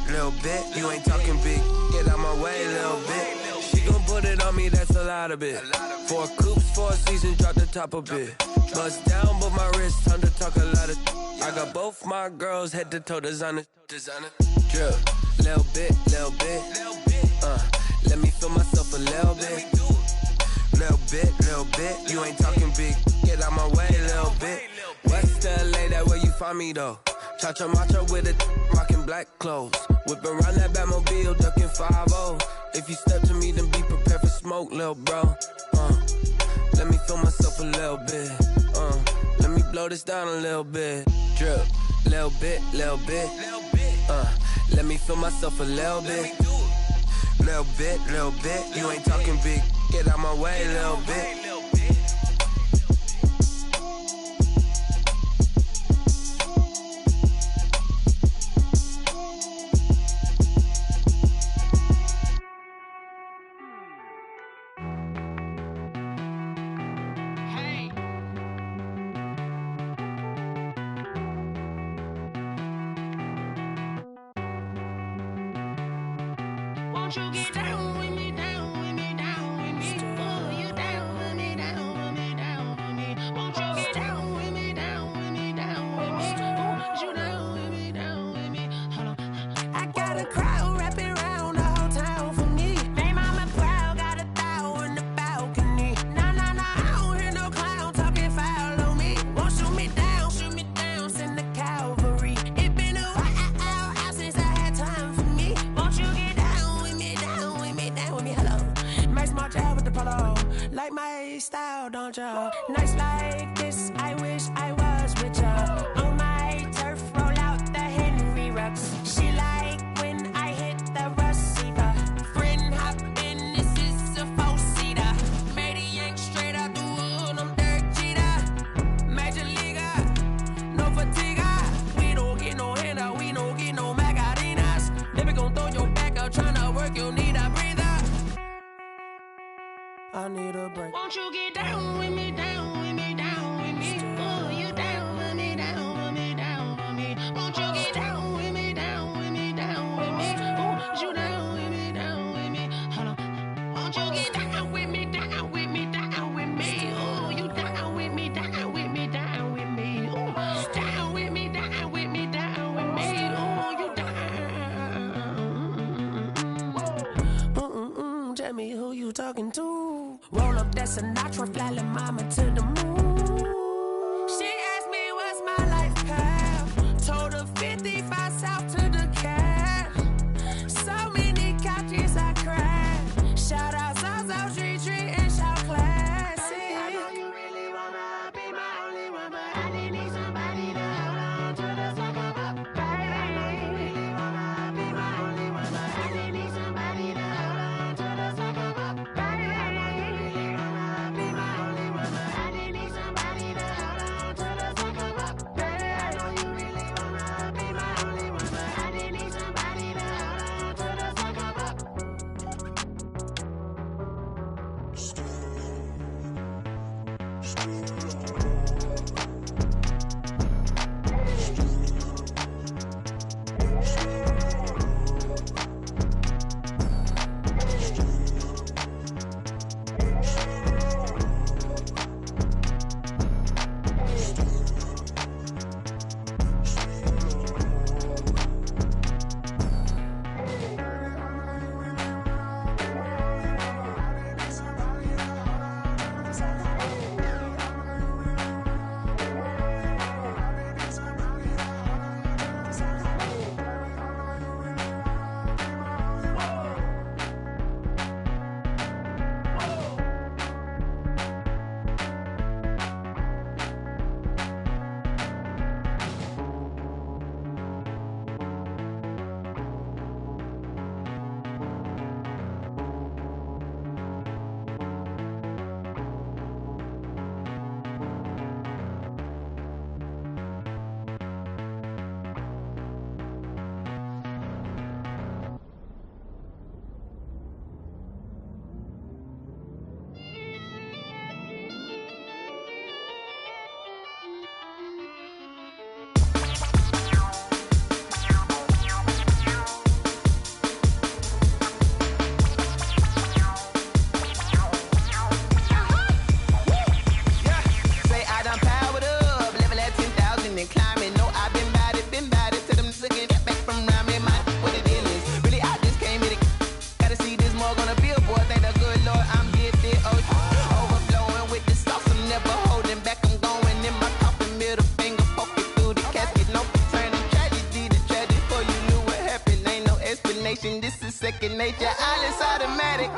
You ain't talking big. Get out my way, little bit. She gon' put it on me, that's a lot of it. 4 coops, 4 seasons, drop the top of it. Bust down, but my wrist, time to talk a lot of. I got both my girls head to toe designer. Drip, little bit. Let me feel myself a little bit. Little bit. You ain't talking big. Get out my way, little bit. West LA, that where you find me though. Cha-cha macho with it, rocking black clothes. Whip around that Batmobile, ducking 5-0. If you step to me, then be prepared for smoke, little bro. Let me feel myself a little bit. Let me blow this down a little bit. Drip, little bit. Let me feel myself a little bit. Little bit. You ain't talking big. Get out my way, little bit. Won't you get down with me, down with me, down with me? Oh, you down with me, down with me, down with me. Won't you get down with me, down out, don't ya? Nights like this, I wish I was with ya. On my turf, roll out the Henry Rux. She like when I hit the receiver. Friend hop in, this is a four-seater. Made a yank straight out the wood, I'm Derek Jeter. Major leaguer, no fatigue. We don't get no handout, we don't get no Macarinas. Never gon' throw your back out, tryna work, you need a breather. I need a break. Won't you get down with me, down with me, down with me? Oh, you down with me, down with me, down with me. Won't you get down with me, down with me, down with me? Oh, you down with me, down with me. Hold on. Won't you get down with me, down with me, down with me? Oh, you down with me, down with me, down with me. Oh, down with me, down with me, down with me. Oh, you down. Tell me who you talking to. Roll up that Sinatra, fly la mama to the moon. She asked me what's my life path. Told her 55 south to the cat. So many couches I crashed. Shout out South Street and shout classy. I know you really wanna be my only one, but I didn't need somebody to hold on to the second up, baby. I know you really wanna be my only one, but I didn't need somebody to hold on to the second up, baby. This is second nature, all is automatic.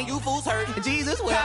You fools hurt, Jesus will.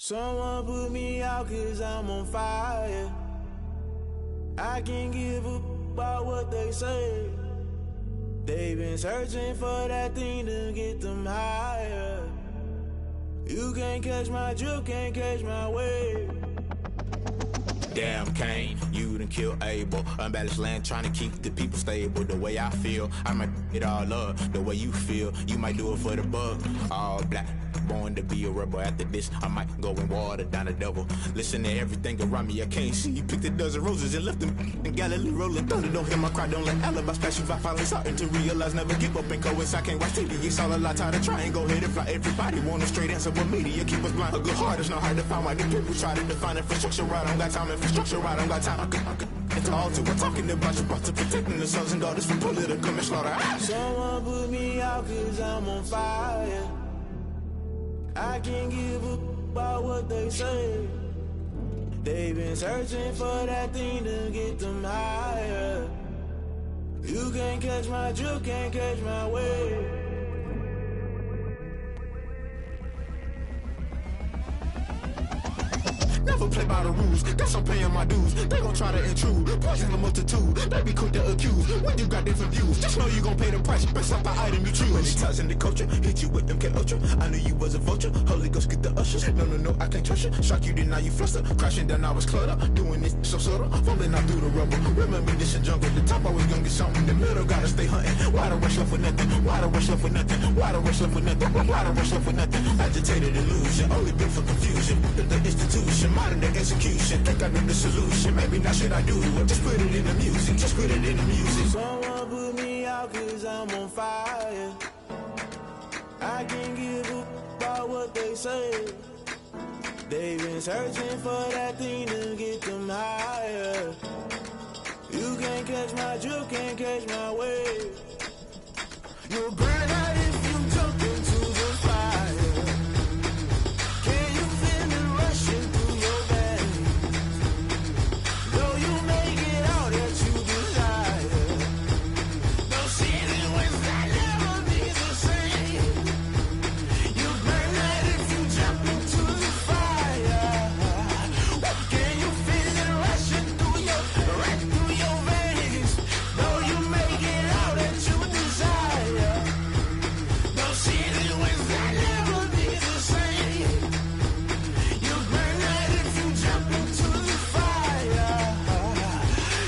Someone put me out 'cause I'm on fire. I can't give a about what they say. They've been searching for that thing to get them higher. You can't catch my drift, can't catch my wave. Damn, Kane, you done killed Abel. Unbalanced land, trying to keep the people stable. The way I feel, I might it all up. The way you feel, you might do it for the bug. All black, born to be a rebel. After this, I might go and water down the devil. Listen to everything around me, I can't see. Picked a dozen roses and left them in Galilee rolling thunder. Don't hear my cry, don't let alibis pass you by. Finally starting to realize, never give up and coincide. Can't watch TV, it's all a lot. Tired of trying, go ahead and fly. Everybody want a straight answer, but media keep us blind. A good heart is not hard to find. Why the people try to define infrastructure right? I don't got time, infrastructure right, I don't got time. It's all to we're talking about you, about to protecting the sons and daughters from political manslaughter. Someone put me out 'cause I'm on fire. I can't give a about what they say. They've been searching for that thing to get them higher. You can't catch my drift, can't catch my wave. Never play by the rules, guess I'm paying my dues. They gon' try to intrude, poison the multitude. They be quick to accuse, when you got different views. Just know you gon' pay the price, based off the item you choose. Many times in the culture, hit you with them K-Ultra. I knew you was a vulture, Holy Ghost get the ushers. No, I can't trust you. Shock you, then now you fluster. Crashing down, I was cluttered. Doing this so subtle, falling out through the rubble. Remember this in jungle, the top I was gonna get something. The middle gotta stay hunting. Why the rush left for nothing? Why the rush left for nothing? Why the rush left for nothing? Why the rush left for nothing? Agitated illusion, only built for confusion. The institution, modern day execution. Think I know the solution. Maybe not should I do it? Just put it in the music. Just put it in the music. Someone put me out 'cause I'm on fire. I can't give a about what they say. They've been searching for that thing to get them higher. You can't catch my drift, can't catch my wave. You'll burn out if you jump into the fire. Can you feel it rushing through your veins? Though you make it all that you desire. No ceiling when that never be the same. You burn out if you jump into the fire. Can you feel it rushing through your veins? Though you make it all that you desire. No ceiling when that never be the same. You burn out if you jump into the fire.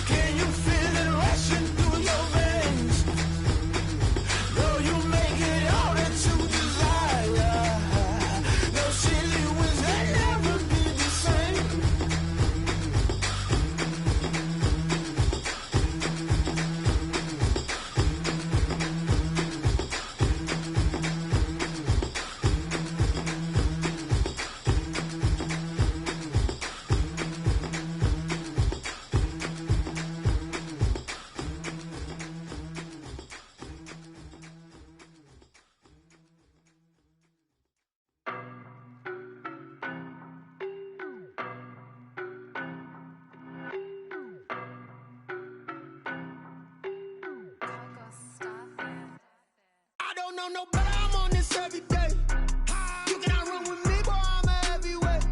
Can you feel it rushing through your veins? Though you make it all that you desire. No ceiling when that never be the same. I don't know no better, I'm on this every day. You cannot run with me, boy, I'm a heavyweight.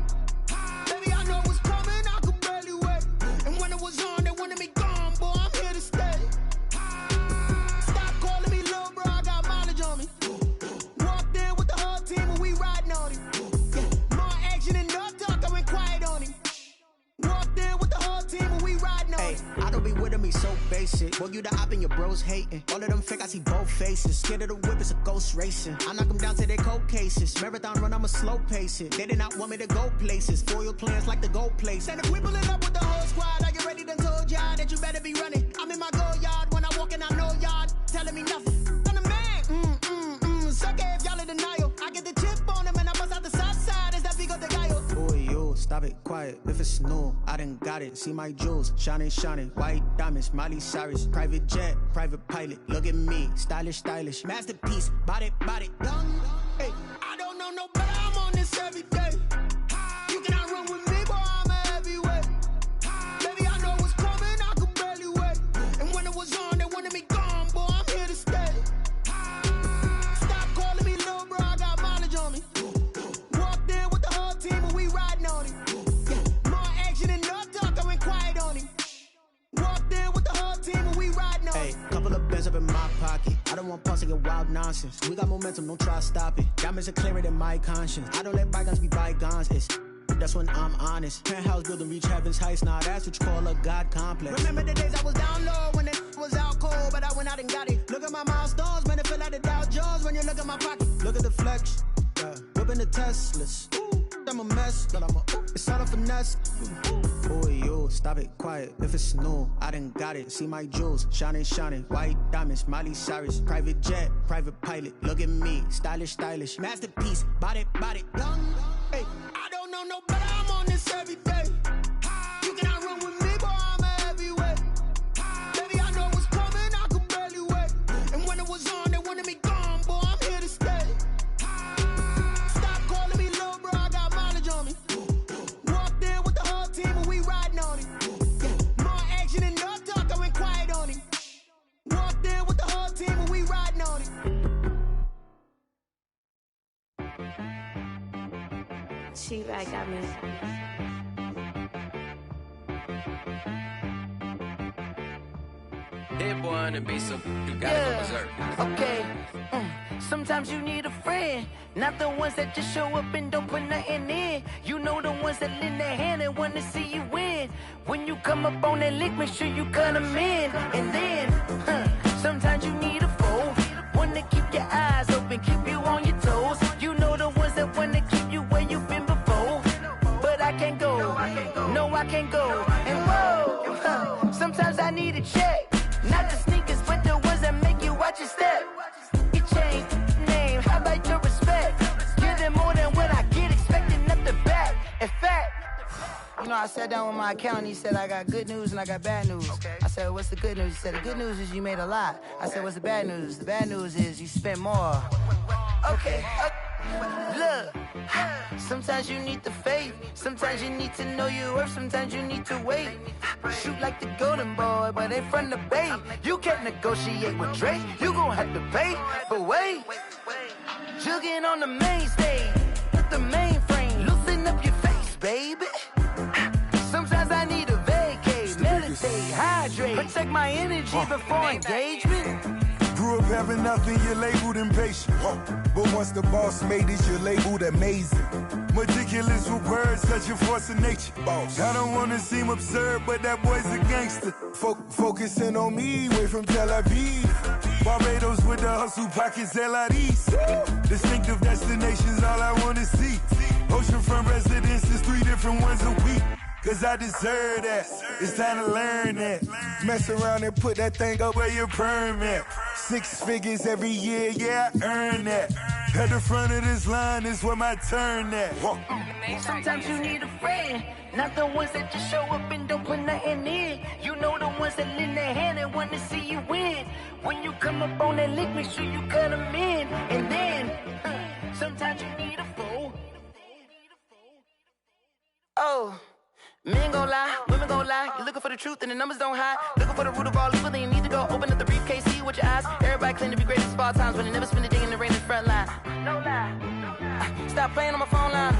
Baby, I know what's coming, I could barely wait. And when it was on, they wanted me gone, boy, I'm here to stay. Stop calling me little bro, I got mileage on me. Walked in with the whole team and we riding on him. Yeah, more action and no talk, I went quiet on him. Walked in with the whole team and we riding on him. I don't be with him, he's so basic. Boy, you the op and your bros hating. All of them fake, I see both faces. Scared of the whip, it's a ghost racing. I knock them down to their cold cases. Marathon run, I'ma slow pace it. They did not want me to go places. Foil plans like the gold place. And if we pulling up with the whole squad, I get ready to told y'all that you better be running. I'm in my go yard when I walk in, I know y'all telling me nothing. I'm the man, suck it if y'all in denial. I get the chip on him and I bust out the south side. Is that big of the guy? Boy, yo, stop it, quiet. If it's new, I done got it. See my jewels, shining, white diamonds, Miley Cyrus, private jet, private pilot. Look at me, stylish, masterpiece, body, young. Hey, I don't know no better, I'm on this every day. You cannot run with me, boy, I'm a heavyweight. Baby, I know what's coming, I could barely wait. And when it was on, they wanted me gone, boy, I'm here to stay. Stop calling me little bro, I got mileage on me. Walked in with the whole team and we ride. nonsense. We got momentum, don't try to stop it. Diamonds are clearer than my conscience. I don't let bygones be bygones. That's when I'm honest. Penthouse building, reach heaven's heights. Now that's what you call a God complex. Remember the days I was down low when it was out cold, but I went out and got it. Look at my milestones, man, it feel like the Dow Jones when you look at my pocket. Look at the flex, whipping the Teslas. I'm a mess, but it's all a finesse. Boy, yo, stop it, quiet. If it's new, I done got it. See my jewels, shining, shining. White diamonds, Miley Cyrus. Private jet, private pilot. Look at me, stylish, stylish. Masterpiece, body, young. Hey, I don't know no better. I'm on this every day. You cannot run with me, boy. I'm a heavyweight. Baby, I know what's coming. I could barely wait. And when it was on, they wanted me gone, boy. I'm here to stay. Stop calling me little bro. I got mileage on me. Walked in with the whole team and we riding on it. More action and no talk. I went quiet on it. Walked in with the whole team and we riding on it. She right got me. That boy on the beat, so you gotta go berserk. Okay. Sometimes you need a friend, not the ones that just show up and don't put nothing in. You know the ones that lend their hand and want to see you win. When you come up on that lick, make sure you cut them in. And then, sometimes you need a foe, one to keep your eyes open, keep you on your toes. You know the ones that want to keep you where you've been before. But I can't go, no I can't go. And whoa, sometimes I need a check. Not the sneakers, but the ones that make you watch your step. You change name, how about your respect? Give them more than what I get, expecting nothing back. In fact, you know, I sat down with my accountant, he said I got good news and I got bad news. Okay. I said, what's the good news? He said, the good news is you made a lot. I said, what's the bad news? The bad news is you spent more. Okay. Look, sometimes you need the faith, sometimes you need to know your worth, sometimes you need to wait. Shoot like the golden boy, but they from the bay. You can't negotiate with Drake, you gon' have to pay. But wait, jugging on the main stage, with the mainframe, loosen up your face, baby. Sometimes I need a vacate, meditate, hydrate, protect my energy before engagement. Grew up having nothing, you're labeled impatient. But once the boss made it, you're labeled amazing. Meticulous with words, such a force of nature. I don't wanna seem absurd, but that boy's a gangster. Focusing on me, way from Tel Aviv. Barbados with the hustle pockets, LIDs. Distinctive destinations, all I wanna see. Oceanfront residences, 3 different ones a week. Cause I deserve that, it's time to learn that. Mess around and put that thing up where your perm at. 6 figures every year, yeah, I earn that. At the front of this line is where my turn at. Sometimes you need a friend, not the ones that just show up and don't put nothing in. You know the ones that lend their hand and want to see you win. When you come up on that lick, make sure you cut them in. And then, sometimes you need a foe. Oh. Men gon' lie, women gon' lie. You're looking for the truth and the numbers don't hide. Looking for the root of all evil, then you need to go open up the briefcase, see with your eyes. Everybody claim to be greatest of all times, but they never spend a day in the rain in the front line. No lie. Stop playing on my phone line.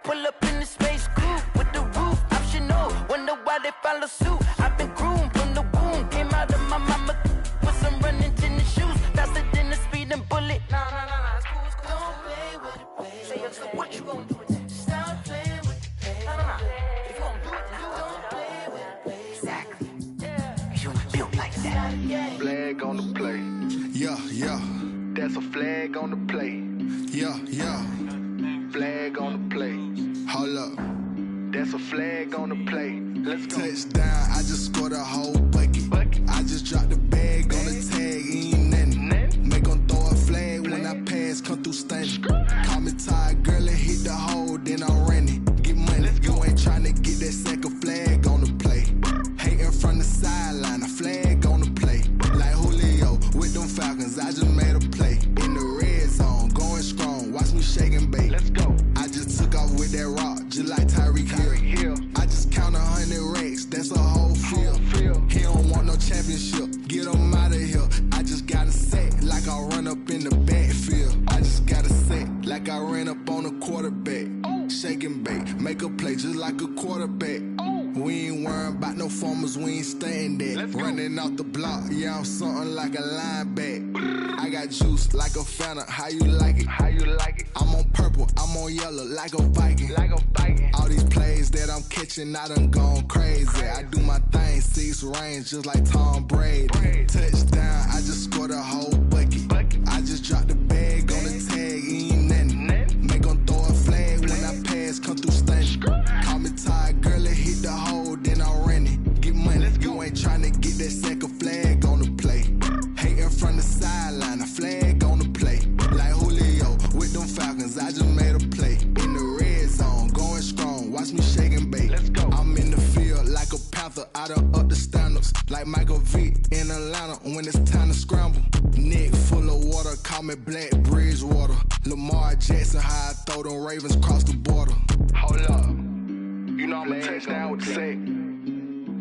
Pull up in the space coupe with the roof optional. Wonder why they follow suit. I've been groomed from the womb. Came out of my mama with some running tennis shoes. Faster than the speeding bullet. Nah, it's cool, it's cool. Don't play with it, baby. Say, so what you gon' do with it? Stop playing with it. If you gon' do it, then you don't play with it, baby. Exactly. You built like that. Flag on the play. Yeah. That's a flag on the play. Yeah. Flag on the play. Hold up. That's a flag on the play. Let's go. Touchdown, I just scored a whole bucket. I just dropped the bag on the tag, ain't nothing. Make them throw a flag when I pass, come through stunning. Call me tired, girl, and hit the hole, then I'm running. Get money, you ain't tryna get that second flag on the play. Hating from the sideline, a flag on the play. Like Julio with them Falcons, I just made a play. In the red zone, going strong, watch me shake and bake. Let's go. I just took off with that rock, just like Tyreek Hill. I just count 100 racks, that's a whole field. He don't want no championship, get him out of here. I just got a set, like I run up in the backfield. I just got a set, like I ran up on a quarterback. shake and bake. Make a play just like a quarterback. We ain't worrying about no formers, we ain't staying there. Running off the block, yeah, I'm something like a linebacker. I got juice like a Fanta, how you like it? How you like it? I'm on purple, I'm on yellow, like a Viking. Like a Viking. All these plays that I'm catching, I done gone crazy. I do my thing, 6 range, just like Tom Brady. Touchdown, I just scored a whole bucket. I just dropped the bag on the tag, ain't nothing. Make 'em throw a flag when I pass, come through stunning. Call me tired, girl, it hit the hole, then I ran it. Get money, you ain't tryna get that second flag on the play. Hating from the sideline, a flag on the play. Like Julio with them Falcons, I just made a play. In the red zone, going strong, watch me shake and bake. Let's go. I'm in the field like a panther, I done up the standards. Like Michael Vick in Atlanta when it's time to scramble. Neck full of water, call me Black Bridgewater. Lamar Jackson, how I throw them Ravens across the border. Hold up. You know I'm a touchdown with the sack.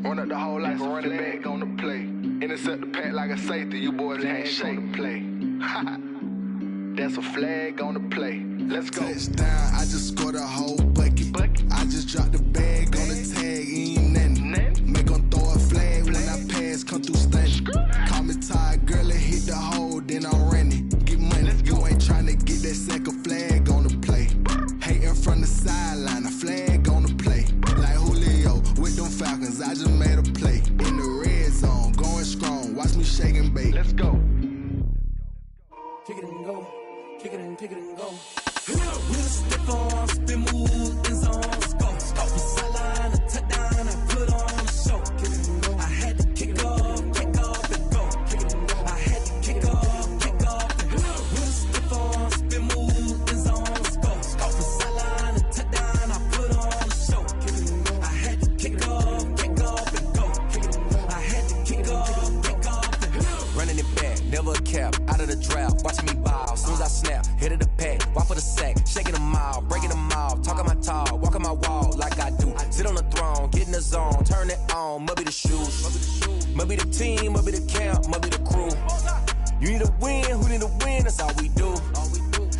Run up the whole like a running back on the play. Intercept the pack like a safety, you boys can't shake the play. That's a flag on the play. Let's go. Touchdown, I just scored a whole bucket. I just dropped the bag on the tag, ain't nothing. Make 'em throw a flag when I pass, come through stunning. Call me tired, girl, it hit the hole, then I ran it. Get money, you ain't tryna get that second flag on the play. Hating from the sideline, a flag on the play. Like Julio with them Falcons, I just made a play. In the red zone, going strong, watch me shake and bake. Let's go. Kick it and go, kick it and go. With a stiff arm, spin move, in zone, scope. From sideline to touchdown, I put on a show. Kick it and go. I had to kick off and go. Kick it and go. I had to kick off and go. With a stiff arm, spin move, in zone, scope. From sideline to touchdown, I put on a show. Kick it and go. I had to kick off and go. Kick it and go. I had to kick off and go. Running it back, never a cap, out of the draft, watching me ball. Soon as I snap, hit of the pack, walk for the sack, shaking them all, breaking them all, talking my talk, walking my wall like I do. Sit on the throne, get in the zone, turn it on, must be the shoes, must be the team, must be the camp, must be the crew. You need a win, who need a win, that's all we do.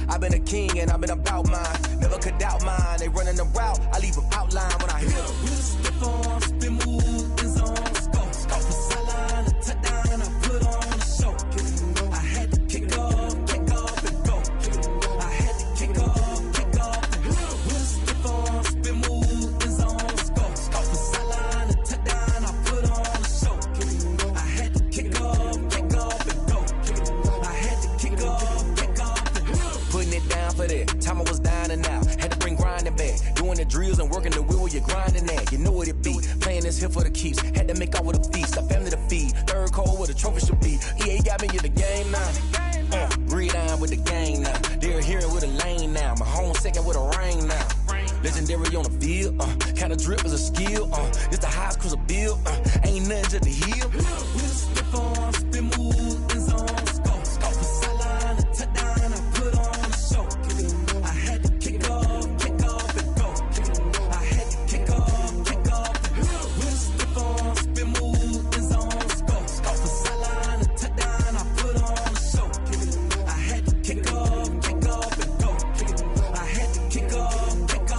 I've been a king and I've been about mine, never could doubt mine. They running the route, I leave them outline when I hit them. With a stiff arm, spin move, in zone, scope. From sideline to touchdown, I put on a show. Kick it and go. I had to kick off and go. Kick it and go. I had to kick off and go. With a stiff arm, spin move, in zone, scope. From sideline to touchdown, I put on a show. Kick it and go. I had to kick off and go. Kick it and go. I had to kick off and go. Putting it down for that, time I was down and out. Had to bring grinding back, doing the drills and working the wheel where you're grinding at. You know what it be, playing this here for the keeps. Had to make out with a feast, a family to feed. Third cold where the trophy should be. EA got me in the game now. Read on with the game now. They're here with a lane now. My home second with a ring now. Legendary on the field, kind of drip is a skill. It's the highest cruiser bill, ain't nothing to the heel. With a stiff arm, spin move, in zone, scope. From sideline to touchdown, I put on a show. Kick it and go. I had to kick off and go. Kick it and go. I had to kick off and go. With a stiff arm, spin move, in zone, scope. From sideline to touchdown, I put on a show. Kick it and go. I had to kick off and go. Kick it and go. I had to kick off and go.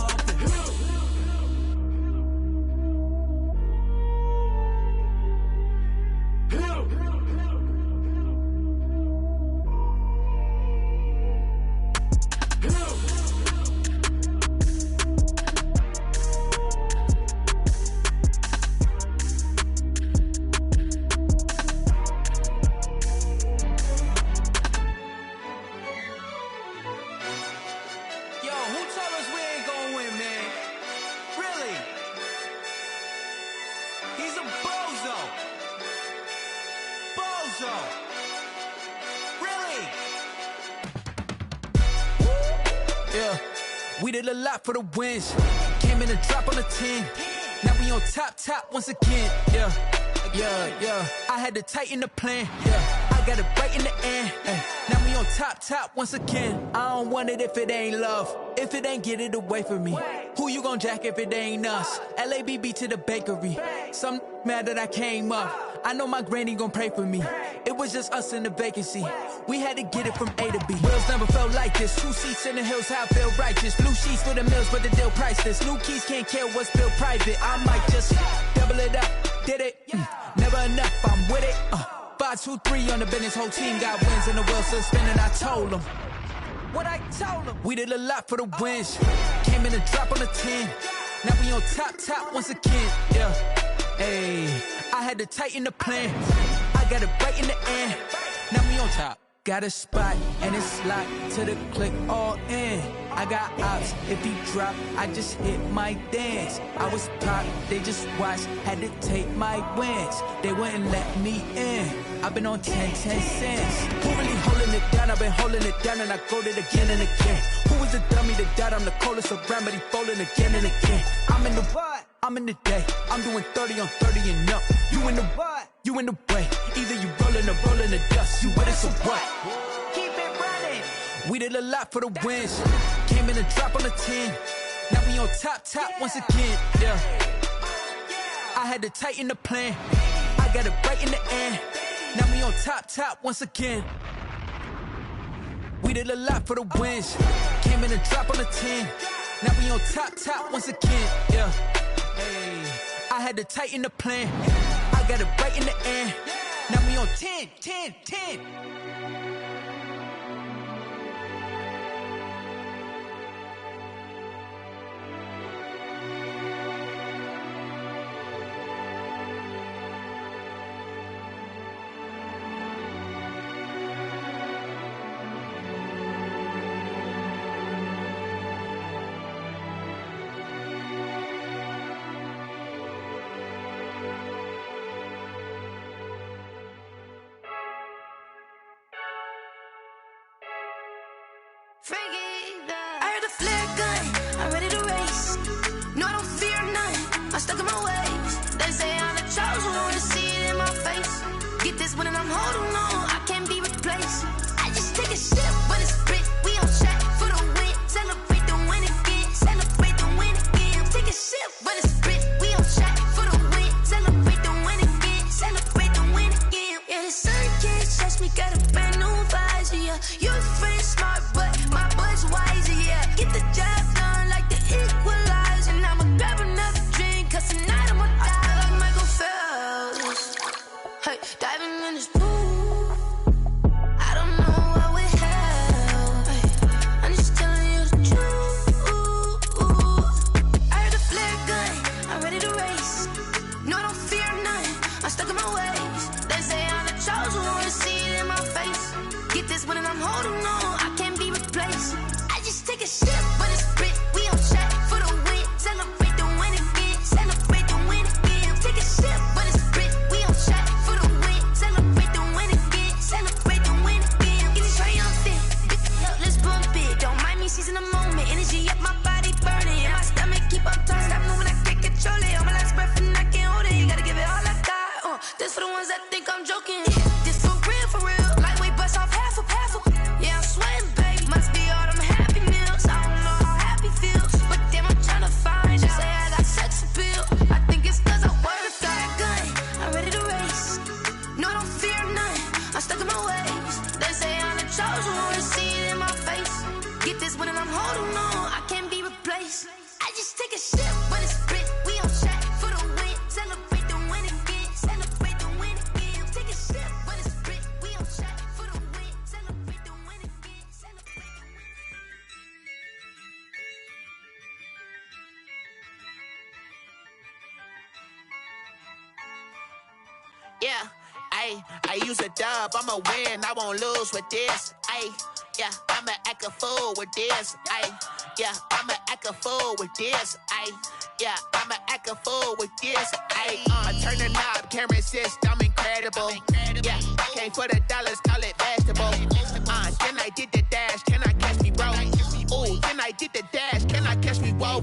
We did a lot for the wins. Came in and drop on the 10. Now we on top once again. Yeah. I had to tighten the plan. Yeah. I got it right in the end. Now we on top once again. I don't want it if it ain't love. If it ain't, get it away from me. Who you gon' jack if it ain't us? LABB to the bakery. Some mad that I came up. I know my granny gon' pray for me. It was just us in the vacancy. We had to get it from A to B. Wheels never felt like this. 2 seats in the hills, how I feel righteous. Blue sheets for the mills, but the deal priceless. New keys can't kill what's built private. I might just double it up. Did it? Never enough, I'm with it. 5, 2, 3 on the business. Whole team got wins and the wheels still spinning. I told them what I told them. We did a lot for the wins. Came in a drop on the 10. Now we on top once again. Yeah. Hey, I had to tighten the plan. I got it right in the end. Now we on top. Got a spot and it's locked to the click all in. I got ops, if he drop, I just hit my dance. I was pop, they just watched, had to take my wins. They wouldn't let me in. I've been on 10 cents. Who really holding it down? I've been holding it down and I go it again and again. Who was the dummy that died? I'm the coldest around, but he folding again and again. I'm in the what? I'm in the day. I'm doing 30 on 30 and up. You in the what? You in the way. Either you rolling or rolling the dust. You with it, so what? Keep it running. We did a lot for the wins. Came in a drop on the 10. Now we on top once again. Yeah. I had to tighten the plan. I got it right in the end. Now we on top once again. We did a lot for the wins. Came in a drop on the 10. Now we on top once again. Yeah. Hey, I had to tighten the plan. I got it right in the end. Now we on 10. I heard a flare gun, I'm ready to race. No, I don't fear none, I'm stuck in my ways. They say I'm the chosen one, see it in my face. Get this one and I'm holding on, I can't be replaced. I just take a sip, but it's split, we on track for the win. Celebrate the win again, celebrate the win again. Take a sip, but it's split, we on track for the win. Celebrate the win again, celebrate the win again. Yeah, the sun can't touch me, got a brand new visor, yeah. You're friend smart, but my boy's wiser, yeah. Get the job done like the equalizer. Now I'ma grab another drink, cause tonight I'ma die like Michael Phelps. Hey, diving in this pool, I don't know what would help. Hey, I'm just telling you the truth. I heard a flare gun, I'm ready to race. No, I don't fear none, I'm stuck in my ways. They say I'm the chosen one, see it in my face. Get this one and I'm holding on, I can't be replaced. I just take a sip, but it's split, we on track for the win. Celebrate the win again, celebrate the win again. Take a sip, but it's split, we on track for the win. Celebrate the win again, celebrate the win again. Get it triumphant, let's bump it. Don't mind me seizing the moment, energy up my body burning. And my stomach keep up turning, stop moving, I can't control it. On my last breath and I can't hold it, you gotta give it all I got. This for the ones that think I'm joking. This for real, lightweight bust off half a. Yeah, I'm sweating, babe. Must be all them happy meals. I don't know how happy feels, but damn, I'm tryna find you. Say I got sex appeal. I think it's cause I wear a fire gun. I'm ready to race. No, I don't fear none. I'm stuck in my ways. They say I'm the chosen one, see it in my face. Get this one and I'm holding on, I can't be replaced. I just take a sip, but it's split. We on track for the win. Celebrate the win again. Celebrate the win again. Take a sip, but it's split. We on track for the win. Celebrate the win again. Celebrate the win. Yeah, I use a dub, I'ma win, I won't lose with this. Yeah, I'ma act a fool with this. Yeah, I'ma act a fool with this. Yeah, I'ma act a fool with this. I turn the knob, camera assist, I'm incredible. Yeah, came for the dollars, call it vegetable. Then I did the dash, can I catch me, bro? Ooh, then I did the dash, can I catch me, whoa?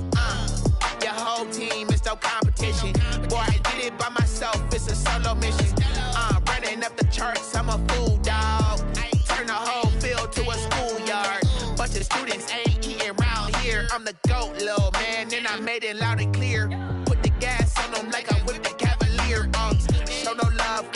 Your whole team is no competition. Boy, I did it by myself, it's a solo mission. Running up the charts, I'm a fool, dog. Turn the whole field to a schoolyard. Bunch of students ain't eating round here. I'm the GOAT, little man, and I made it loud and clear. Put the gas on them like I whipped the Cavalier. Show no love,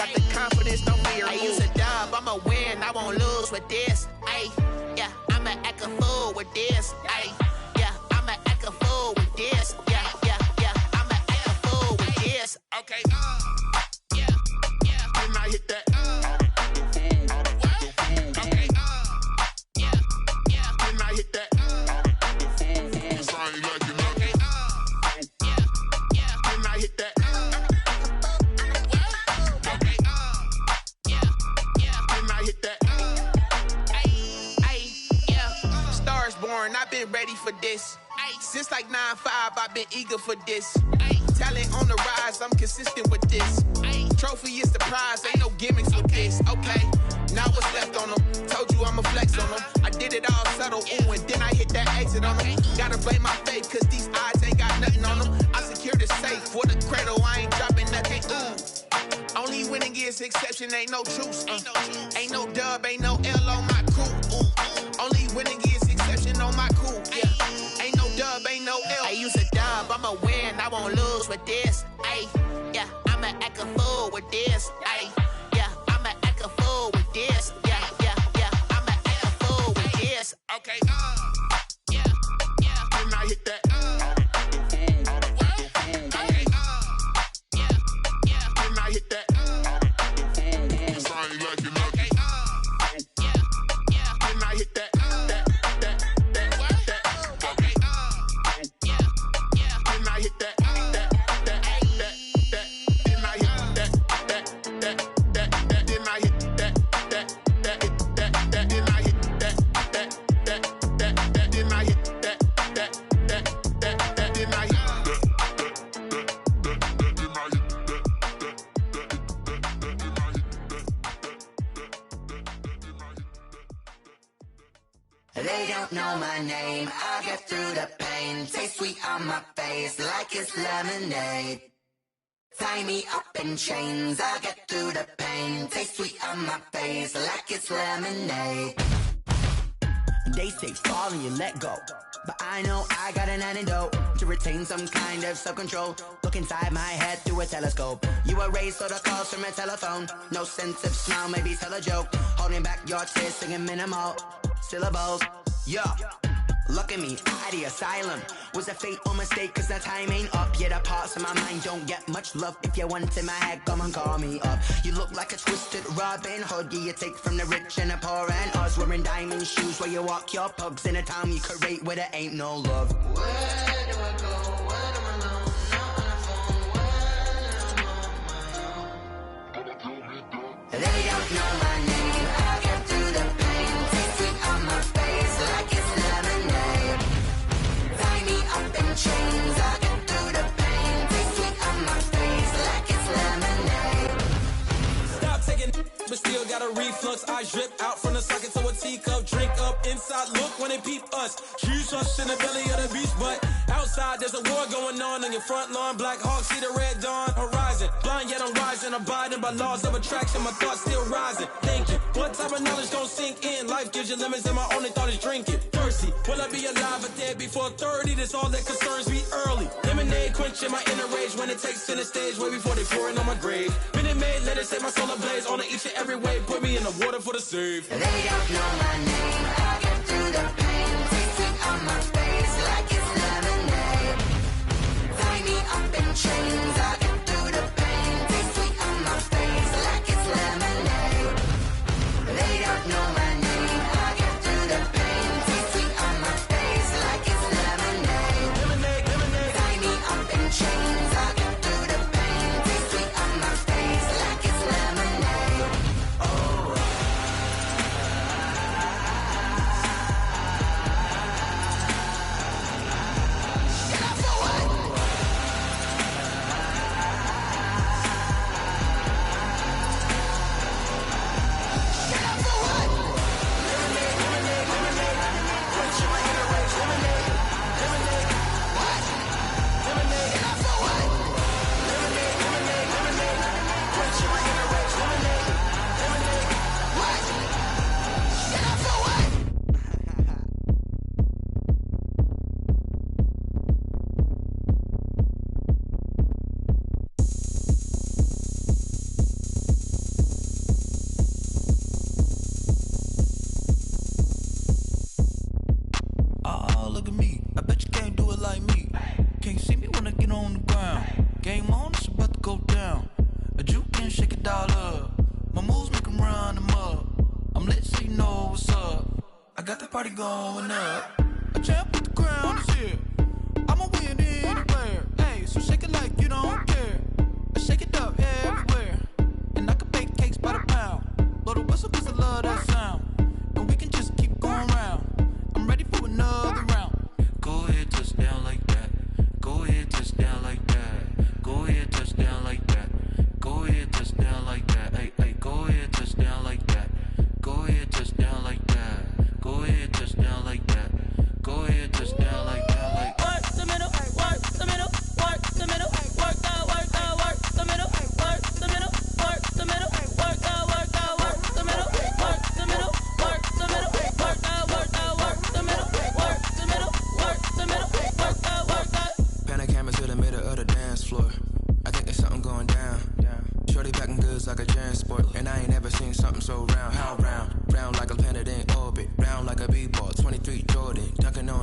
born, I've been ready for this. Since like 9-5, I've been eager for this. Talent on the rise, I'm consistent with this. Trophy is the prize, ain't no gimmicks with this. Okay, now what's left on them? Told you I'ma flex on them. I did it all subtle, ooh, and then I hit that exit on them. Gotta blame my faith, cause these odds ain't got nothing on them. I secured the safe for the cradle, I ain't dropping nothing, ooh. Only winning is exception, ain't no truce. Ain't no dub, ain't no L on my crew. Ooh. Only winning is exception on my crew. Yeah. Ain't no dub, ain't no L. I use a dub, I'ma win, I won't lose with this. Ay, yeah, I'ma act a fool with this. Ay, yeah, I'ma act a fool with this. Yeah, yeah, yeah, I'ma act a fool with this. Okay, yeah, yeah. Then I hit that. They don't know my name, I get through the pain. Taste sweet on my face like it's lemonade. Tie me up in chains, I get through the pain. Taste sweet on my face like it's lemonade. They say fall and you let go, but I know I got an antidote to retain some kind of self-control. Look inside my head through a telescope. You erase all the calls from a telephone. No sense of smile, maybe tell a joke. Holding back your tears, singing minimal syllables. Yeah, look at me, out of the asylum. Was a fate or mistake, cause the time ain't up. Yeah, the parts of my mind don't get much love. If you want in my head, come and call me up. You look like a twisted Robin Hood. Yeah, you take from the rich and the poor and us. Wearing diamond shoes where you walk your pugs in a town you create where there ain't no love. Where do I go? Where do I know? Not on my phone. They don't know my name. I get through the pain. Taste sweet on my face like it's lemonade. Tie me up in chains. I get through the pain. Taste sweet on my face like it's lemonade. Stop taking, but still got a reflux. I drip out from the socket to a teacup. Drink up inside, look when they peep us. Choose us in the belly of the beast, but outside there's a war going on your front lawn. Black Hawk, see the red dawn horizon. Blind yet I'm rising, abiding by laws of attraction. My thoughts still rising, thinking what type of knowledge don't sink in. Life gives you limits and my only thought is drinking. Thirsty, will I be alive or dead before 30? That's all that concerns me early. Lemonade quenching my inner rage when it takes center stage way before they pour it on my grave. Minute Maid, let it set my soul ablaze on each and every way. Put me in the water for the save. They don't know my name, I get through the pain. Taste sweet on my face like it's lemonade. Tie me up in chains, I get through the pain. Taste sweet on my face like it's lemonade. They don't know my name, I get through the pain. Taste sweet on my face like it's lemonade. Tie me up in chains, I get through the pain. Taste sweet on my face like it's lemonade. Oh. Oh, look at me. I bet you can't do it like me. Can't see me when I get on the ground. Game on, it's about to go down. A juke can shake it all up. My moves make them run them up. I'm lit so you know what's up. I got the party going up. A champ with the crown is here. I'ma win anywhere. Hey, so shake it like you don't care. I shake it up everywhere. And I can bake cakes by the pound. Blow the whistle cause I love that sound. And we can just keep going round. I'm ready for another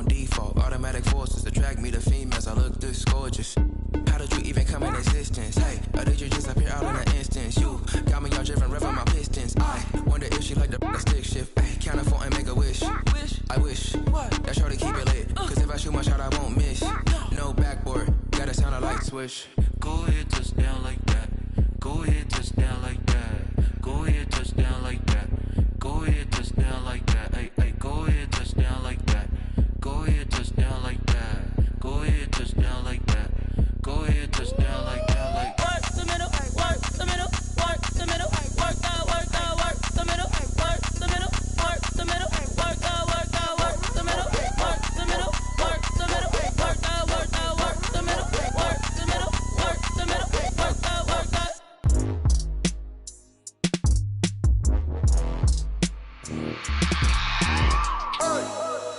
on default. Automatic forces attract me to females. I look this gorgeous. How did you even come in existence? Hey, or did you just appear out in an instance? You got me all driven, revving my pistons. I wonder if she like the stick shift. Hey, count a 4 and make a wish. I wish that shorty keep it lit. Cause if I shoot my shot, I won't miss. No backboard, gotta sound a light switch. Go ahead, touch down like that. Go ahead, touch down like that. Go ahead, touch down like that. Go ahead, touch down like that. Hey, hey, go ahead, touch down like that. Go ahead, touch down like that. Go ahead, touch down like that. Go ahead, touch down like that. Like work the middle, work the middle, work the middle, work out, work the middle, work the middle, work the middle, work out, work the middle, work the middle, work the middle, work out, work the middle, work the middle, work the middle, work out, work out.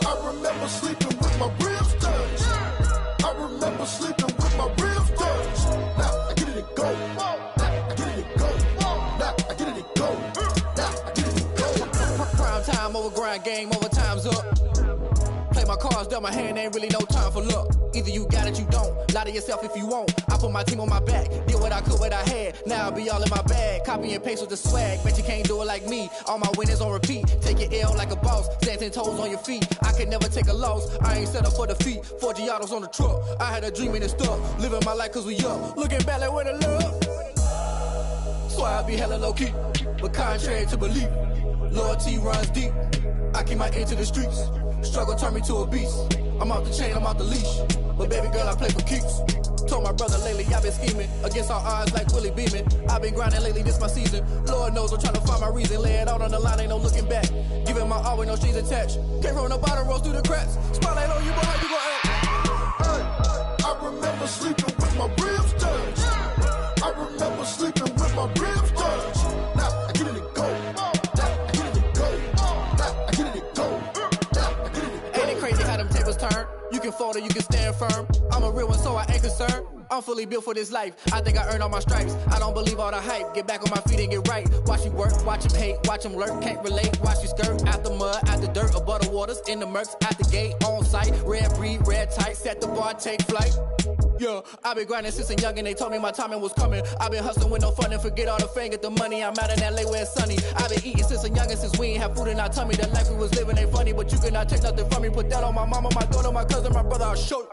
I remember sleeping with my ribs touched. I remember sleeping with my ribs touched. Now I get it and go. Now I get it and go. Now I get it and go. Now I get it and go. Prime time over grind game, over time's up. Play my cards, dealt my hand, ain't really no time for luck. Either you got it, you don't. Lie to yourself if you won't. I put my team on my back, did what I could, what I had. Now I'll be all in my bag, copy and paste with the swag. Bet you can't do it like me. All my winners on repeat. Take your L like a boss, stand 10 toes on your feet. I can never take a loss. I ain't set up for defeat. 4 Giottos on the truck. I had a dream and it stuck. Living my life cause we up. Looking back like where the love. So I be hella low key, but contrary to belief, loyalty runs deep. I keep my ear to the streets. Struggle turned me to a beast. I'm off the chain, I'm off the leash. But baby girl, I play for keeps. Told my brother lately, I've been scheming against all odds like Willie Beeman. I've been grinding lately, this my season. Lord knows I'm trying to find my reason. Lay it out on the line, ain't no looking back. Giving my all with no strings attached. Came from the bottom, rose through the cracks. Spotlight on you, boy, how you gon' act? Hey, I remember sleeping with my ribs touched. I remember sleeping with my ribs touched. Now I get it and go. Now I get it and go. Now I get it and go. Now I get it and go. Ain't it crazy how them tables turn? You can fold or you can stand firm. I'm a real one, so I ain't concerned. I'm fully built for this life. I think I earned all my stripes. I don't believe all the hype. Get back on my feet and get right. Watch you work, watch him hate, watch him lurk. Can't relate, watch you skirt. Out the mud, out the dirt, above the waters, in the murks, out the gate, on site. Red breed, red tight, set the bar, take flight. Yeah, I been grinding since a youngin', they told me my timing was coming. I been hustling with no fun and forget all the fame, get the money. I'm out in LA where it's sunny. I been eating since a youngin', since we ain't have food in our tummy. The life we was living ain't funny, but you cannot take nothing from me. Put that on my mama, my daughter, my cousin, my brother, I'll show you.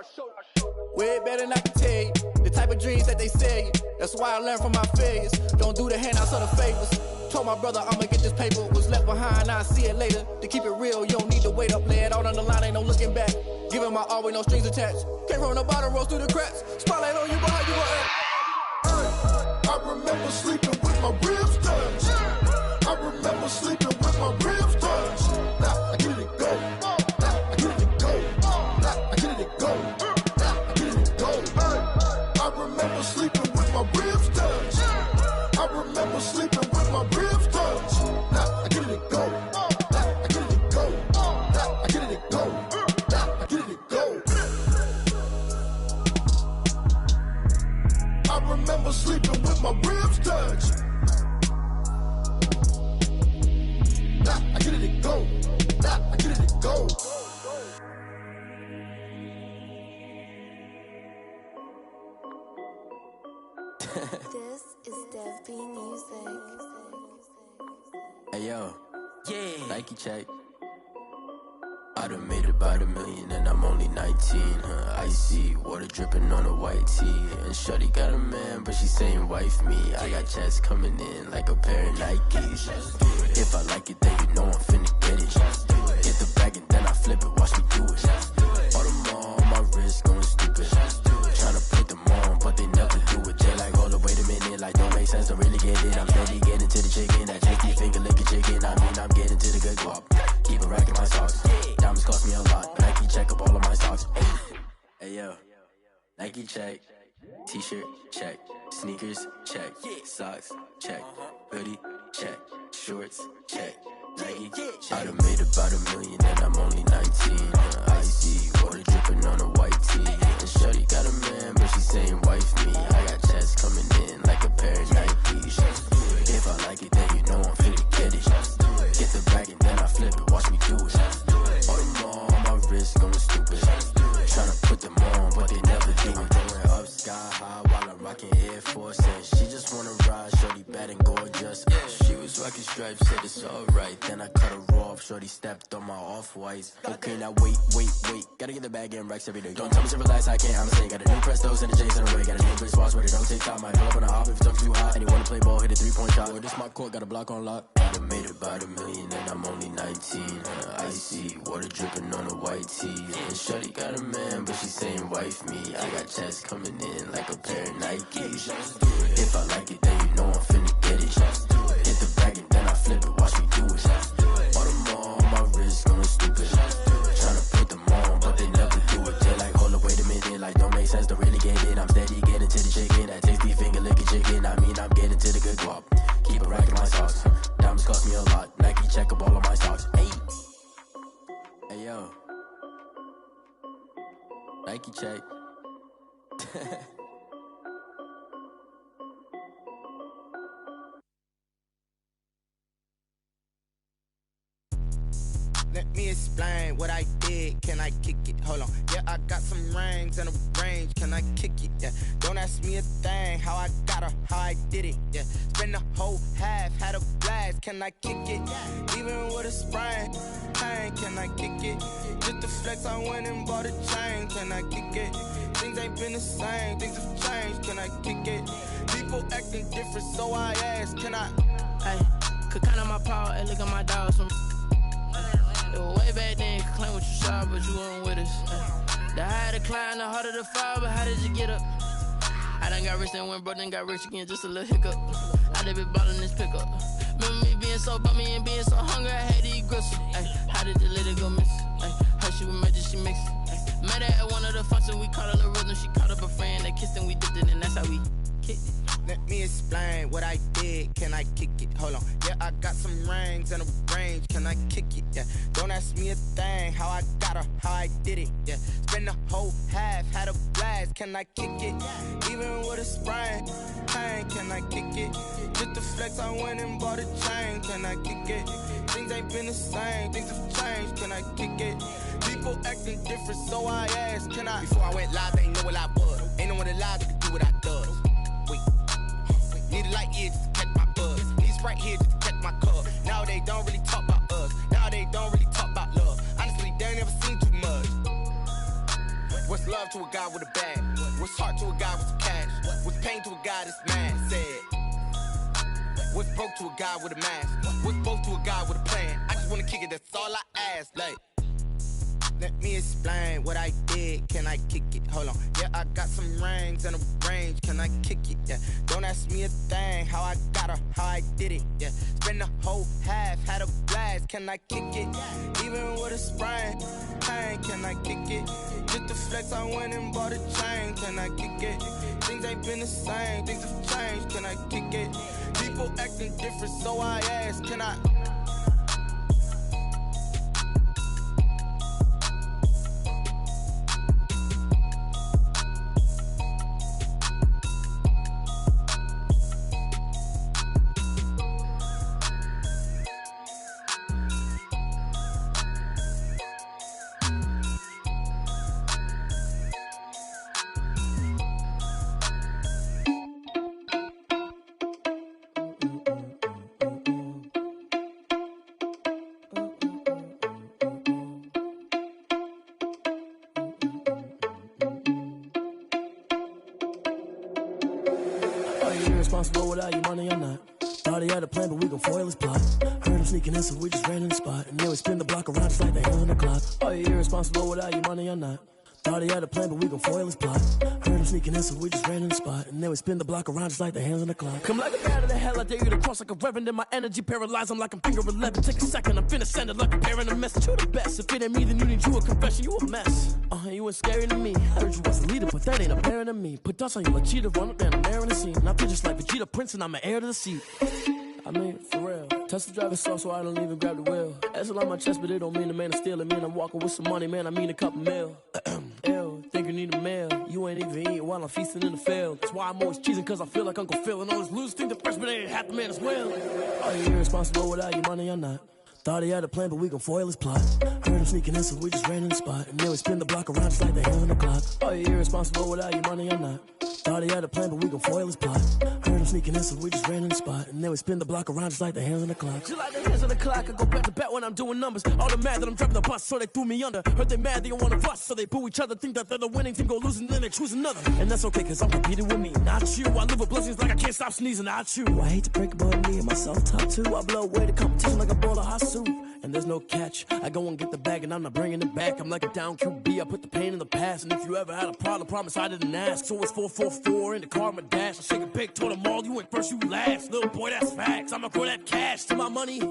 Way better than I can tell you. The type of dreams that they sell you. That's why I learned from my failures. Don't do the handouts or the favors. Told my brother I'ma get this paper. Was left behind, I'll see it later. To keep it real, you don't need to wait up. Lay it out on the line, ain't no looking back. Giving my all with no strings attached. Came from the bottom, rose through the cracks. Spotlight on you, boy, how you gon' act? I remember sleeping with my ribs touched. I remember sleeping with my ribs touched. Now I get it and go. Now I get it and go. Now I get it and go. Now I get it and go. I remember sleeping with my ribs touched. I remember sleeping with my ribs touched. Now I get it and go. Now I get it and go. Now I get it and go. Now I get it and go. I remember sleeping with my ribs touched. Now I get it and go. Now I get it and go. This is Dev B Music. Hey yo, yeah. Nike check. I done made about $1 million and I'm only 19. Icy water dripping on a white tee. And shorty got a man, but she saying wife me. I got checks coming in like a pair of Nikes. If I like it, then you know I'm finna get it. Get the bag and then I flip it, watch me do it. All them on my wrist going stupid. Tryna put them on, but they never do it. They like, hold up, wait a minute, like don't make sense, don't really get it. I'm steady getting to the chicken, that chicky finger licking chicken. I mean, I'm getting to the good guap. Keep it racking my socks. Diamonds cost me a lot. Nike check up all of my socks. Hey yo, Nike check. T-shirt check. Sneakers check. Socks check. Hoodie check. Shorts check. Nike. I done made about $1 million and I'm only 19. Icy water dripping on a white tee. And shorty got a man, but she saying wife me. I got checks coming in like a pair of Nikes. If I like it, then you know I'm finna get it. Get the bag and then I flip it, watch me do it. All them on my wrist wrist going stupid. Tryna put them on, but they never do. I'm going up sky high while I'm rocking Air Force. And she just wanna ride, shorty bad and gorgeous. She was rocking stripes, said it's alright. Then I cut her off, shorty stepped on my off-whites. Okay, now wait. Gotta get the bag and racks every day. Don't tell me to relax, I can't, I'ma say. Got a new Prestos and the J's in the way. Got a new Chris Foss, but it don't take time. I pull up on the hop if it's up too hot. And you wanna play ball, hit a 3-point shot. Or this my court, got a block on lock. I made it by the million and I'm only 19. Icy, water dripping on a white tee. And shorty got a man, but she saying wife me. I got checks coming in like a pair of Nikes. If I like it, then you know I'm finna get it. Hit the bag and then I flip it, watch me do it. All them on my wrist going stupid. Tryna put them on, but they never do it. They like, hold up, wait a minute, like don't make sense, don't really get it. I'm steady getting to the chicken, that tasty finger licking chicken. I mean, I'm getting to the good guap. Keep a rack in my socks. Diamonds cost me a lot. Nike check up all of my stocks. Hey yo. Nike check. Let me explain what I did. Can I kick it? Hold on. Yeah, I got some rings and a range. Can I kick it? Yeah. Don't ask me a thing. How I got her, how I did it. Yeah. Spend the whole half, had a blast. Can I kick it? Even with a sprain. Pain, can I kick it? Just the flex, I went and bought a chain. Can I kick it? Things ain't been the same. Things have changed. Can I kick it? People acting different, so I ask. Can I? Hey, could count on my power and look at my dogs from. It was way back then, could claim what you saw, but you weren't with us. The higher the climb, the harder the fall, but how did you get up? I done got rich and went broke, then got rich again, just a little hiccup. I done been ballin' this pickup. Remember me being so bummy and being so hungry, I had to eat gristle. How did the lady go miss? Her she was magic, she mixed. Met her at one of the functions, we caught a little rhythm, she caught up a friend, they kissed and we dipped it, and that's how we kicked it. Let me explain what I did. Can I kick it? Hold on. Yeah, I got some rings and a range. Can I kick it? Yeah. Don't ask me a thing. How I got her, how I did it. Yeah. Spend the whole half, had a blast. Can I kick it? Even with a sprain. Pain, can I kick it? Just the flex, I went and bought a chain. Can I kick it? Things ain't been the same. Things have changed. Can I kick it? People acting different, so I asked. Can I? Before I went live, they ain't know what I was. Ain't no one alive that could do what I does. Need a light here just to catch my buzz. Need Sprite here just to catch my cup. Now they don't really talk about us. Now they don't really talk about love. Honestly, they ain't never seen too much. What's love to a guy with a bag? What's heart to a guy with some cash? What's pain to a guy that's mad? Said. What's broke to a guy with a mask? What's both to a guy with a plan? I just wanna kick it, that's all I ask. Like, let me explain what I did. Can I kick it? Hold on. Yeah, I got some rings and a range. Can I kick it? Yeah. Don't ask me a thing. How I got her, how I did it. Yeah. Spend the whole half, had a blast. Can I kick it? Even with a sprain. Pain, can I kick it? Just the flex, I went and bought a chain. Can I kick it? Things ain't been the same. Things have changed. Can I kick it? People acting different, so I ask. Can I? Responsible without your money or not. Thought he had a plan, but we gon' foil his plot. Heard him sneaking in, so we just ran in the spot. And then we spin the block around just like the hands on the clock. Are you irresponsible without your money or not? Thought he had a plan, but we gon' foil his plot. Heard him sneaking in, so we just ran in the spot. And then we spin the block around just like the hands on the clock. Come like a bat of the hell, I dare you to cross like a reverend. And my energy paralyzed, I'm like I'm finger 11. Take a second, I'm finna send it like a parent a message. You the best, if it ain't me, then you need you a confession. You a mess, you ain't scary to me. Heard you was a leader, but that ain't apparent to me. Put dust on you like cheetah, run up there and I'm there in the scene. And I feel just like Vegeta Prince and I'm an heir to the seat. I mean, for real. Tesla driver soft, so I don't even grab the wheel. S on my chest, but it don't mean the man is stealing. Man, I'm walking with some money, man, I mean a couple mil. Ew, think you need a meal. You ain't even eating while I'm feasting in the field. That's why I'm always cheesing, cause I feel like Uncle Phil. And all this losers think the freshman ain't half the man as well. Are you irresponsible without your money or not? Thought he had a plan, but we gon' foil his plot. Heard him sneaking in, so we just ran in the spot. And then we spin the block around just like the hands on the clock. Are you irresponsible without your money or not? Thought he had a plan, but we gon' foil his plot. Heard him sneaking in, so we just ran in the spot. And then we spin the block around just like the hands on the clock. Just like the hands on the clock, I go back to back when I'm doing numbers. All the mad that I'm driving the bus, so they threw me under. Heard they mad, they don't wanna bust, so they boo each other. Think that they're the winning team, go losing, then they choose another. And that's okay, cause I'm competing with me, not you. I live with blessings like I can't stop sneezing, not you. I hate to break it, but me and myself top two. I blow away the competition like a bowl of hot soup. And there's no catch. I go and get the bag and I'm not bringing it back. I'm like a down QB. I put the pain in the past. And if you ever had a problem, promise I didn't ask. So it's 444 in the car, my dash. I shake a big, told them all, you went first, you last. Little boy, that's facts. I'ma grow that cash to my money.